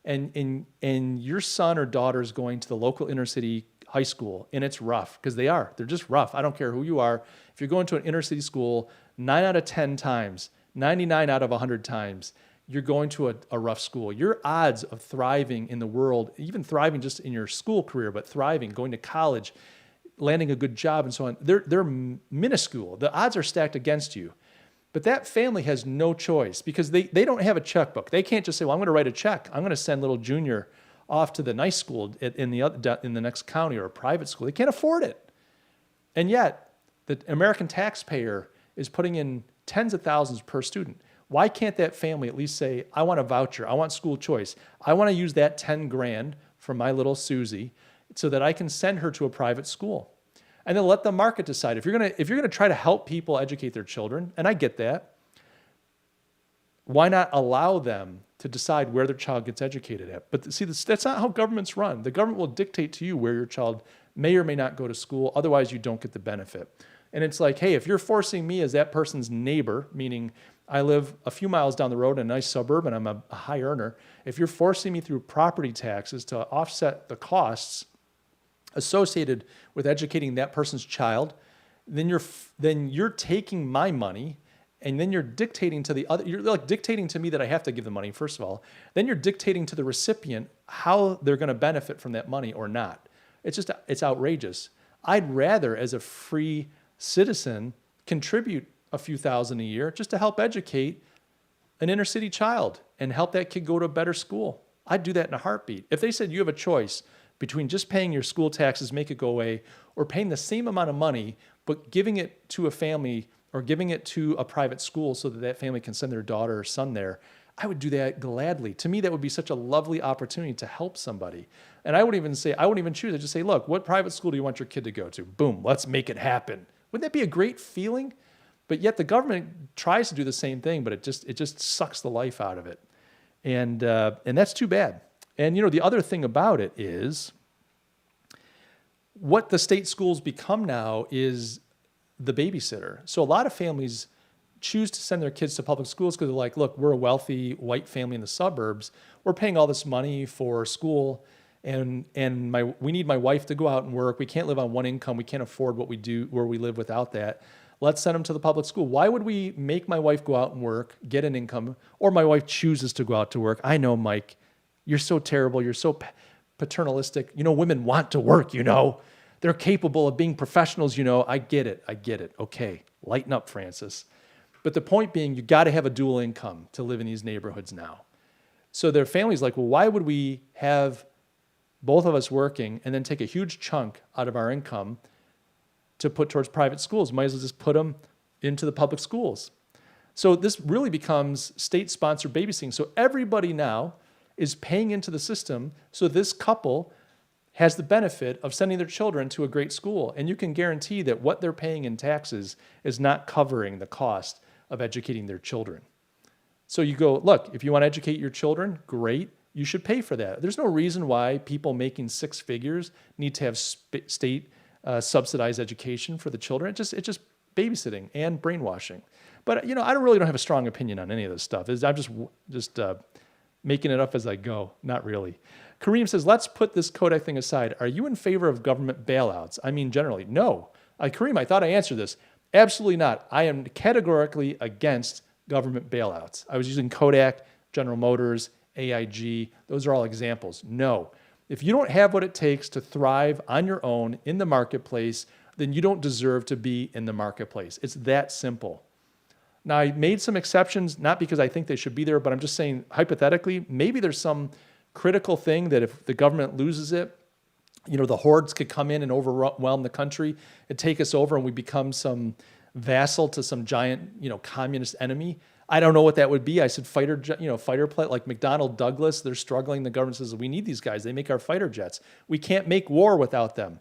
and your son or daughter is going to the local inner city high school, and it's rough, because they're just rough. I don't care who you are. If you're going to an inner city school, 9 out of 10 times, 99 out of 100 times, you're going to a rough school. Your odds of thriving in the world, even thriving just in your school career, but thriving, going to college, landing a good job and so on, they're minuscule. The odds are stacked against you. But that family has no choice, because they don't have a checkbook. They can't just say, well, I'm going to write a check. I'm going to send little Junior off to the nice school in the next county, or a private school. They can't afford it. And yet, the American taxpayer is putting in tens of thousands per student. Why can't that family at least say, I want a voucher, I want school choice, I want to use that 10 grand for my little Susie so that I can send her to a private school? And then let the market decide. If you're gonna try to help people educate their children, and I get that, why not allow them to decide where their child gets educated at? But see, that's not how governments run. The government will dictate to you where your child may or may not go to school, otherwise you don't get the benefit. And it's like, hey, if you're forcing me as that person's neighbor, meaning I live a few miles down the road in a nice suburb and I'm a high earner, if you're forcing me through property taxes to offset the costs associated with educating that person's child, then you're taking my money, and then you're dictating to the other, you're like dictating to me that I have to give the money, first of all. Then you're dictating to the recipient how they're going to benefit from that money or not. It's outrageous. I'd rather, as a free citizen, contribute a few thousand a year just to help educate an inner city child and help that kid go to a better school. I'd do that in a heartbeat. If they said you have a choice between just paying your school taxes, make it go away, or paying the same amount of money, but giving it to a family or giving it to a private school so that that family can send their daughter or son there, I would do that gladly. To me, that would be such a lovely opportunity to help somebody. And I wouldn't even choose. I'd just say, look, what private school do you want your kid to go to? Boom, let's make it happen. Wouldn't that be a great feeling? But yet the government tries to do the same thing, but it just sucks the life out of it. And that's too bad. And the other thing about it is what the state schools become now is the babysitter. So a lot of families choose to send their kids to public schools because they're like, look, we're a wealthy white family in the suburbs. We're paying all this money for school, and we need my wife to go out and work. We can't live on one income. We can't afford what we do where we live without that. Let's send them to the public school. Why would we make my wife go out and work, get an income, or my wife chooses to go out to work? I know, Mike, you're so terrible. You're so paternalistic. Women want to work, They're capable of being professionals, I get it. Okay, lighten up, Francis. But the point being, you got to have a dual income to live in these neighborhoods now. So their family's like, well, why would we have both of us working and then take a huge chunk out of our income to put towards private schools? Might as well just put them into the public schools. So this really becomes state-sponsored babysitting. So everybody now is paying into the system, so this couple has the benefit of sending their children to a great school. And you can guarantee that what they're paying in taxes is not covering the cost of educating their children. So you go, look, if you want to educate your children, great, you should pay for that. There's no reason why people making six figures need to have state subsidized education for the children. It just babysitting and brainwashing. But I don't have a strong opinion on any of this stuff. I'm just making it up as I go. Not really. Kareem says, let's put this Kodak thing aside. Are you in favor of government bailouts? I mean, generally, no. Kareem, I thought I answered this. Absolutely not. I am categorically against government bailouts. I was using Kodak, General Motors, AIG. Those are all examples. No. If you don't have what it takes to thrive on your own in the marketplace, then you don't deserve to be in the marketplace. It's that simple. Now, I made some exceptions, not because I think they should be there, but I'm just saying, hypothetically, maybe there's some critical thing that if the government loses it, the hordes could come in and overwhelm the country and take us over, and we become some vassal to some giant, communist enemy. I don't know what that would be. I said fighter plane, like McDonnell Douglas. They're struggling. The government says, we need these guys. They make our fighter jets. We can't make war without them.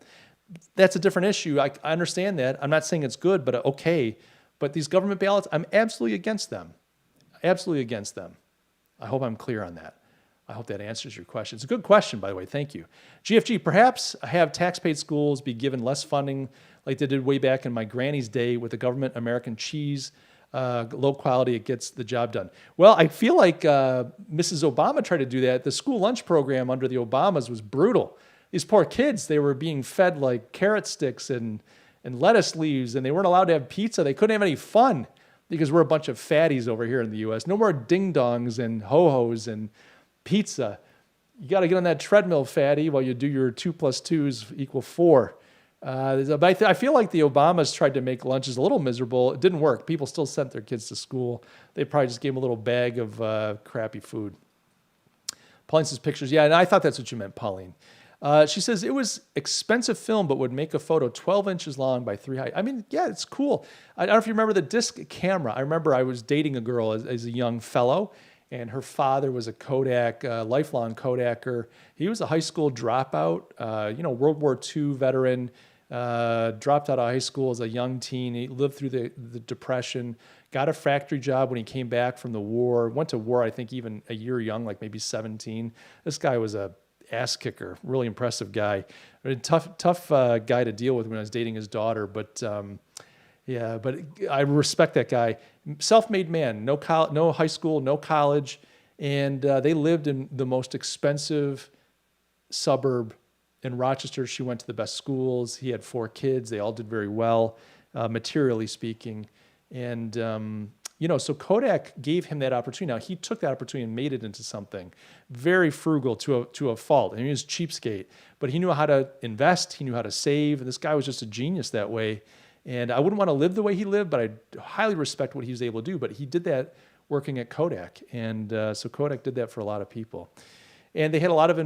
That's a different issue. I understand that. I'm not saying it's good, but okay. But these government bailouts, I'm absolutely against them. Absolutely against them. I hope I'm clear on that. I hope that answers your question. It's a good question, by the way. Thank you. GFG, perhaps have tax-paid schools be given less funding like they did way back in my granny's day with the government American cheese. Low quality, it gets the job done. Well, I feel like Mrs. Obama tried to do that. The school lunch program under the Obamas was brutal. These poor kids, they were being fed like carrot sticks and lettuce leaves, and they weren't allowed to have pizza. They couldn't have any fun because we're a bunch of fatties over here in the U.S. No more ding-dongs and ho-hos and pizza. You got to get on that treadmill, fatty, while you do your 2 + 2 = 4. But I feel like the Obamas tried to make lunches a little miserable. It didn't work. People still sent their kids to school. They probably just gave them a little bag of crappy food. Pauline says pictures. Yeah, and I thought that's what you meant, Pauline. She says it was expensive film, but would make a photo 12 inches long by 3 high. I mean, yeah, it's cool. I don't know if you remember the disc camera. I remember I was dating a girl as a young fellow, and her father was a Kodak, lifelong Kodaker. He was a high school dropout, World War II veteran, dropped out of high school as a young teen. He lived through the Depression, got a factory job when he came back from the war, went to war, I think, even a year young, like maybe 17. This guy was a ass kicker, really impressive guy. A tough guy to deal with when I was dating his daughter, but but I respect that guy. Self-made man, no high school, no college, and they lived in the most expensive suburb in Rochester. She went to the best schools. He had 4 kids. They all did very well, materially speaking, and so Kodak gave him that opportunity. Now, he took that opportunity and made it into something very frugal to a fault. And he was cheapskate, but he knew how to invest. He knew how to save. And this guy was just a genius that way. And I wouldn't want to live the way he lived, but I highly respect what he was able to do. But he did that working at Kodak. And so Kodak did that for a lot of people. And they had a lot of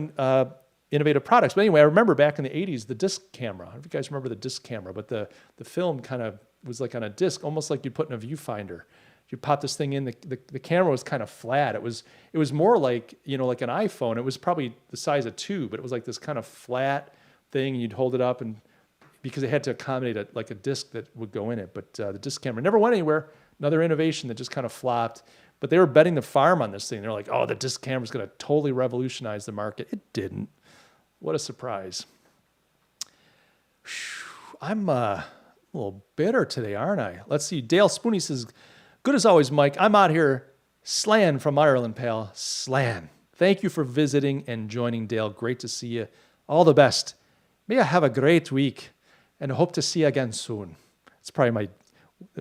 innovative products. But anyway, I remember back in the 80s, the disc camera. I don't know if you guys remember the disc camera, but the film kind of was like on a disc, almost like you'd put in a viewfinder. You pop this thing in, the camera was kind of flat. It was more like, like an iPhone. It was probably the size of 2, but it was like this kind of flat thing, and you'd hold it up, and because it had to accommodate a disc that would go in it. But the disc camera never went anywhere. Another innovation that just kind of flopped. But they were betting the farm on this thing. They're like, oh, the disc camera is going to totally revolutionize the market. It didn't. What a surprise. I'm a little bitter today, aren't I? Let's see. Dale Spooney says, good as always, Mike. I'm out here. Slan from Ireland, pal. Slan. Thank you for visiting and joining, Dale. Great to see you. All the best. May I have a great week, and I hope to see you again soon. It's probably my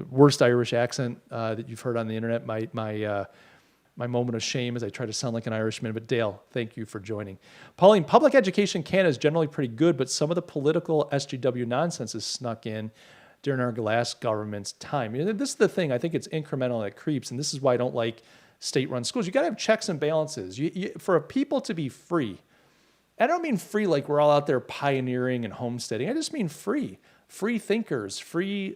worst Irish accent that you've heard on the internet. My moment of shame as I try to sound like an Irishman. But Dale, thank you for joining. Pauline, public education in Canada is generally pretty good, but some of the political SGW nonsense is snuck in during our last government's time. This is the thing. I think it's incremental and it creeps, and this is why I don't like state-run schools. You got to have checks and balances. For people to be free, I don't mean free like we're all out there pioneering and homesteading. I just mean free thinkers, free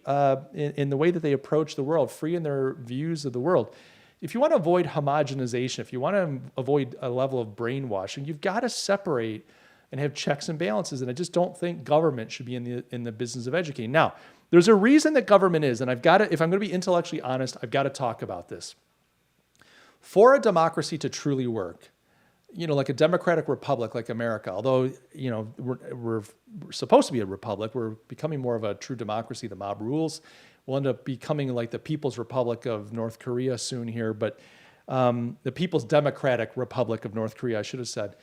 in the way that they approach the world, free in their views of the world. If you want to avoid homogenization, if you want to avoid a level of brainwashing, you've got to separate and have checks and balances. And I just don't think government should be in the business of educating. Now, there's a reason that government is, and I've got to, if I'm going to be intellectually honest, I've got to talk about this. For a democracy to truly work, like a democratic republic like America, although, we're supposed to be a republic, we're becoming more of a true democracy. The mob rules. We'll end up becoming like the People's Republic of North Korea soon here, but the People's Democratic Republic of North Korea, I should have said.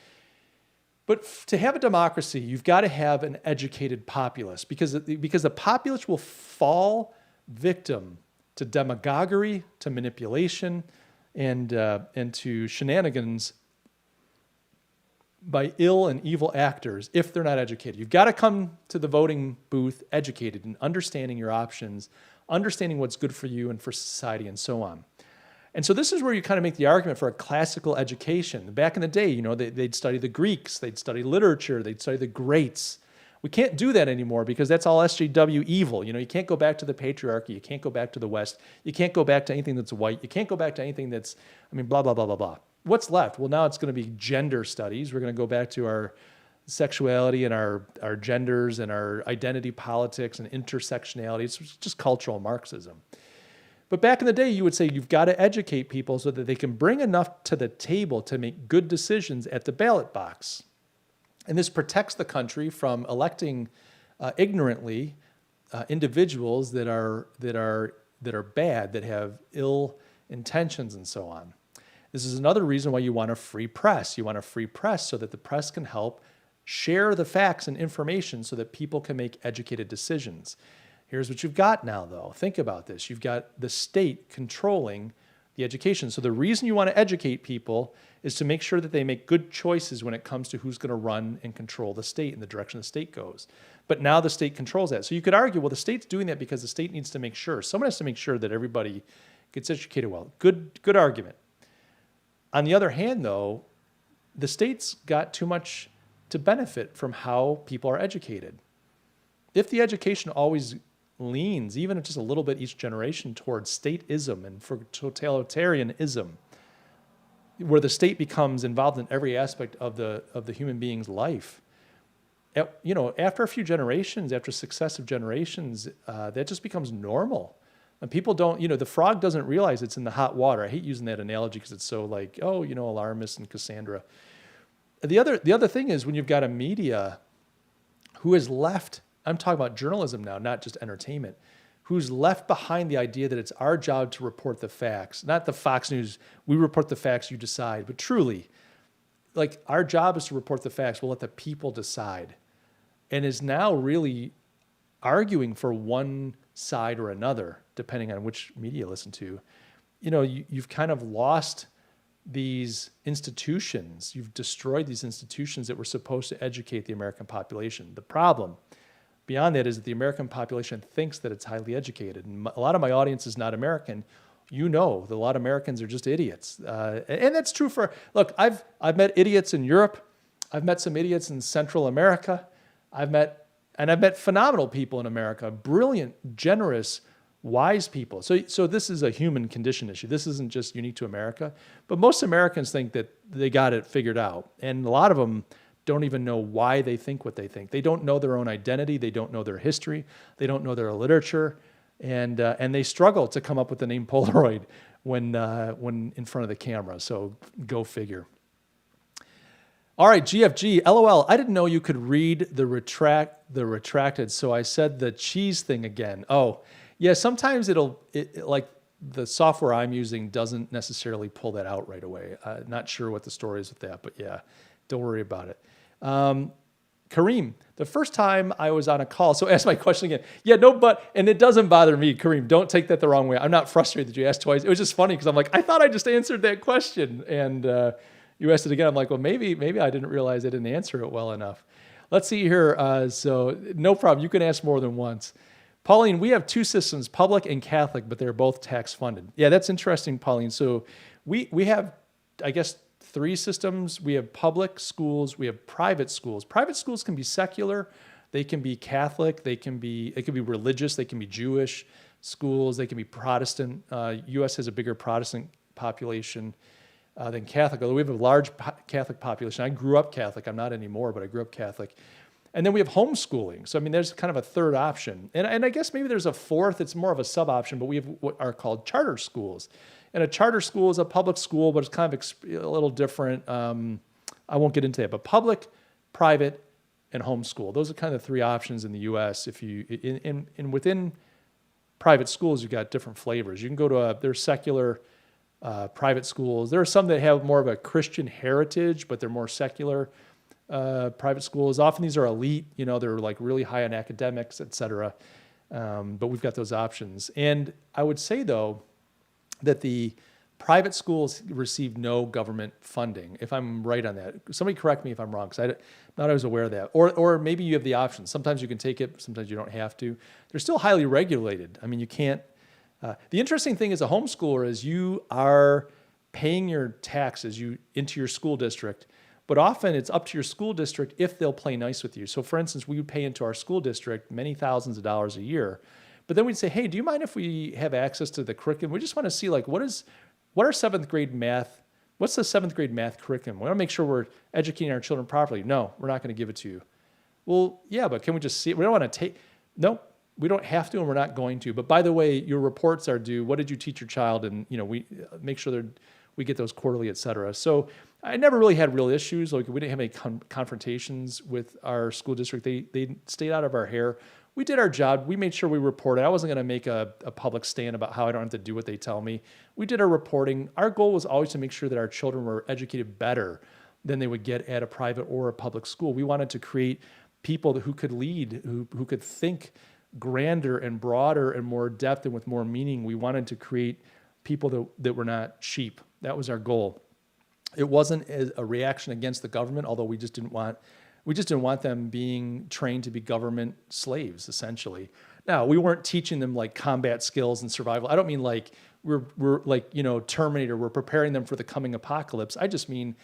But to have a democracy, you've got to have an educated populace because the populace will fall victim to demagoguery, to manipulation, and to shenanigans by ill and evil actors if they're not educated. You've got to come to the voting booth educated and understanding your options, understanding what's good for you and for society and so on. And so this is where you kind of make the argument for a classical education. Back in the day, they'd study the Greeks, they'd study literature, they'd study the greats. We can't do that anymore because that's all SJW evil. You can't go back to the patriarchy. You can't go back to the West. You can't go back to anything that's white. You can't go back to anything that's, blah, blah, blah, blah, blah. What's left? Well, now it's going to be gender studies. We're going to go back to our sexuality and our genders and our identity politics and intersectionality. It's just cultural Marxism. But back in the day, you would say you've got to educate people so that they can bring enough to the table to make good decisions at the ballot box. And this protects the country from electing ignorantly individuals that are bad, that have ill intentions and so on. This is another reason why you want a free press. You want a free press so that the press can help share the facts and information so that people can make educated decisions. Here's what you've got now, though. Think about this. You've got the state controlling the education. So the reason you want to educate people is to make sure that they make good choices when it comes to who's going to run and control the state and the direction the state goes. But now the state controls that. So you could argue, well, the state's doing that because the state needs to make sure. Someone has to make sure that everybody gets educated well. Good argument. On the other hand, though, the state's got too much to benefit from how people are educated. If the education always leans, even if just a little bit each generation, towards stateism and for totalitarianism, where the state becomes involved in every aspect of the human being's life, after a few generations, after successive generations, that just becomes normal. And people don't, the frog doesn't realize it's in the hot water. I hate using that analogy because it's so like, alarmist and Cassandra. The other thing is when you've got a media who is left, I'm talking about journalism now, not just entertainment, who's left behind the idea that it's our job to report the facts, not the Fox News, we report the facts, you decide, but truly, like our job is to report the facts, we'll let the people decide, and is now really arguing for one side or another, depending on which media you listen to. You've kind of lost these institutions. You've destroyed these institutions that were supposed to educate the American population. The problem beyond that is that the American population thinks that it's highly educated. And a lot of my audience is not American. That a lot of Americans are just idiots. And that's true look, I've met idiots in Europe. I've met some idiots in Central America. I've met phenomenal people in America, brilliant, generous, wise people. So this is a human condition issue. This isn't just unique to America. But most Americans think that they got it figured out. And a lot of them don't even know why they think what they think. They don't know their own identity. They don't know their history. They don't know their literature. And they struggle to come up with the name Polaroid when in front of the camera. So go figure. All right, GFG, LOL, I didn't know you could read the retracted, so I said the cheese thing again. Oh, yeah, sometimes like the software I'm using doesn't necessarily pull that out right away. Not sure what the story is with that, but yeah, don't worry about it. Kareem, the first time I was on a call, so ask my question again. Yeah, no, and it doesn't bother me, Kareem. Don't take that the wrong way. I'm not frustrated that you asked twice. It was just funny because I'm like, I thought I just answered that question. And you asked it again. I'm like, well, maybe I didn't realize I didn't answer it well enough. Let's see here. So no problem. You can ask more than once. Pauline, we have two systems, public and Catholic, but they're both tax funded. Yeah, that's interesting, Pauline. So we have, I guess, three systems. We have public schools, we have private schools. Private schools can be secular, they can be Catholic, it can be religious, they can be Jewish schools, they can be Protestant. U.S. has a bigger Protestant population than Catholic, although we have a large Catholic population. I grew up Catholic, I'm not anymore, but I grew up Catholic. And then we have homeschooling. So, there's kind of a third option. And I guess maybe there's a fourth, it's more of a sub-option, but we have what are called charter schools. And a charter school is a public school, but it's kind of a little different. I won't get into that, but public, private, and homeschool. Those are kind of the three options in the U.S. If you within private schools, you've got different flavors. You can go to there's secular private schools. There are some that have more of a Christian heritage, but they're more secular private schools. Often these are elite, they're like really high on academics, et cetera. But we've got those options. And I would say, though, that the private schools receive no government funding, if I'm right on that. Somebody correct me if I'm wrong, because I'm not always aware of that. Or maybe you have the option. Sometimes you can take it, sometimes you don't have to. They're still highly regulated. I mean, you can't. The interesting thing as a homeschooler is you are paying your taxes into your school district, but often it's up to your school district if they'll play nice with you. So for instance, we would pay into our school district many thousands of dollars a year, but then we'd say, hey, do you mind if we have access to the curriculum? We just want to see what are seventh grade math? What's the seventh grade math curriculum? We want to make sure we're educating our children properly. No, we're not going to give it to you. Well, yeah, but can we just see it? We don't want to take, no, we don't have to, and we're not going to. But by the way, your reports are due. What did you teach your child? And we make sure we get those quarterly, et cetera. So I never really had real issues. Like we didn't have any confrontations with our school district. They stayed out of our hair. We did our job. We made sure we reported. I wasn't going to make a public stand about how I don't have to do what they tell me. We did our reporting. Our goal was always to make sure that our children were educated better than they would get at a private or a public school. We wanted to create people who could lead, who could think grander and broader and more depth and with more meaning. We wanted to create people that were not sheep. That was our goal. It wasn't a reaction against the government, although we just didn't want them being trained to be government slaves, essentially. Now, we weren't teaching them like combat skills and survival. I don't mean like we're like, Terminator, we're preparing them for the coming apocalypse. I just mean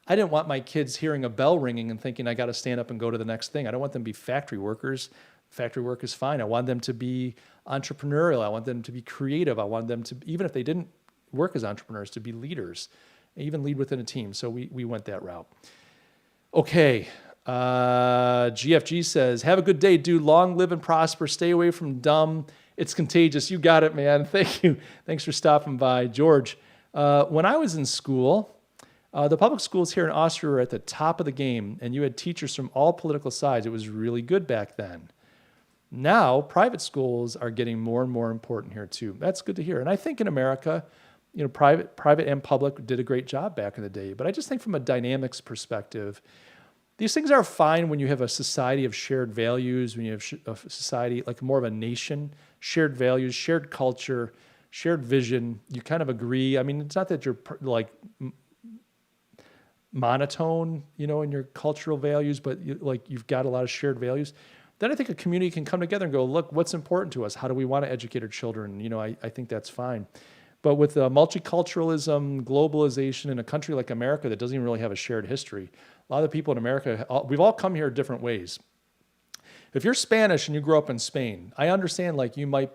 I didn't want my kids hearing a bell ringing and thinking I got to stand up and go to the next thing. I don't want them to be factory workers. Factory work is fine. I want them to be entrepreneurial. I want them to be creative. I want them to, even if they didn't work as entrepreneurs, to be leaders, even lead within a team. So we went that route. Okay. GFG says, have a good day, dude. Long live and prosper. Stay away from dumb. It's contagious. You got it, man. Thank you. Thanks for stopping by. George, when I was in school, the public schools here in Austria were at the top of the game, and you had teachers from all political sides. It was really good back then. Now, private schools are getting more and more important here too. That's good to hear. And I think in America, private and public did a great job back in the day. But I just think from a dynamics perspective, these things are fine when you have a society of shared values, when you have a society like more of a nation, shared values, shared culture, shared vision. You kind of agree. I mean, it's not that you're like monotone, in your cultural values, but you've got a lot of shared values. Then I think a community can come together and go, look, what's important to us? How do we want to educate our children? I think that's fine. But with multiculturalism, globalization in a country like America that doesn't even really have a shared history, a lot of the people in America, we've all come here different ways. If you're Spanish and you grew up in Spain, I understand like you might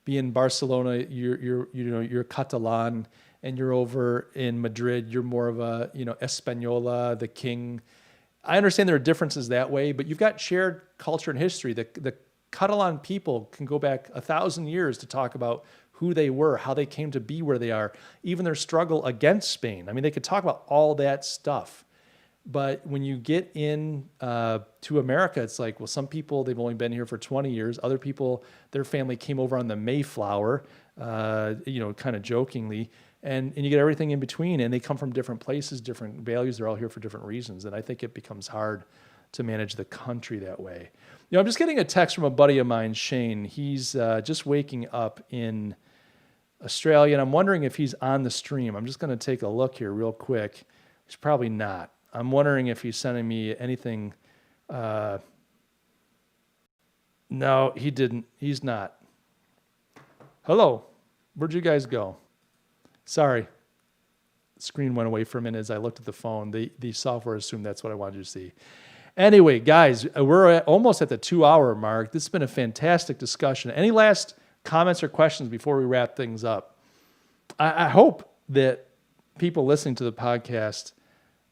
be in Barcelona, you're Catalan, and you're over in Madrid, you're more of a, Española, the king. I understand there are differences that way, but you've got shared culture and history. The Catalan people can go back 1,000 years to talk about who they were, how they came to be where they are, even their struggle against Spain. I mean, they could talk about all that stuff. But when you get in to America, it's like, well, some people, they've only been here for 20 years. Other people, their family came over on the Mayflower, kind of jokingly. And you get everything in between, and they come from different places, different values. They're all here for different reasons. And I think it becomes hard to manage the country that way. I'm just getting a text from a buddy of mine, Shane. He's just waking up in Australia, and I'm wondering if he's on the stream. I'm just going to take a look here real quick. He's probably not. I'm wondering if he's sending me anything. No, he didn't. He's not. Hello. Where'd you guys go? Sorry. The screen went away for a minute as I looked at the phone. The software assumed that's what I wanted you to see. Anyway, guys, we're almost at the 2-hour mark. This has been a fantastic discussion. Any last comments or questions before we wrap things up? I hope that people listening to the podcast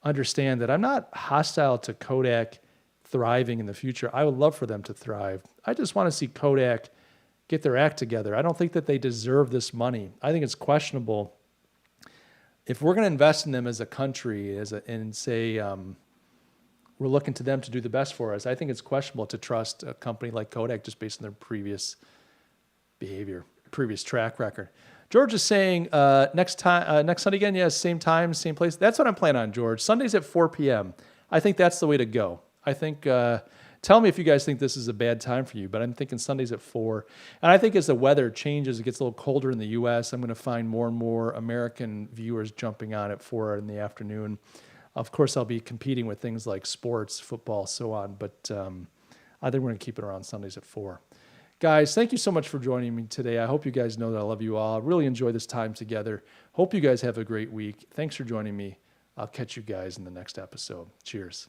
understand that I'm not hostile to Kodak thriving in the future. I would love for them to thrive. I just want to see Kodak get their act together. I don't think that they deserve this money. I think it's questionable. If we're going to invest in them as a country and say we're looking to them to do the best for us, I think it's questionable to trust a company like Kodak just based on their previous behavior, previous track record. George is saying next Sunday again. Yes, same time, same place. That's what I'm planning on, George. Sundays at 4 p.m. I think that's the way to go. I think. Tell me if you guys think this is a bad time for you, but I'm thinking Sundays at 4. And I think as the weather changes, it gets a little colder in the U.S., I'm going to find more and more American viewers jumping on at 4 in the afternoon. Of course, I'll be competing with things like sports, football, so on, but I think we're going to keep it around Sundays at 4. Guys, thank you so much for joining me today. I hope you guys know that I love you all. I really enjoy this time together. Hope you guys have a great week. Thanks for joining me. I'll catch you guys in the next episode. Cheers.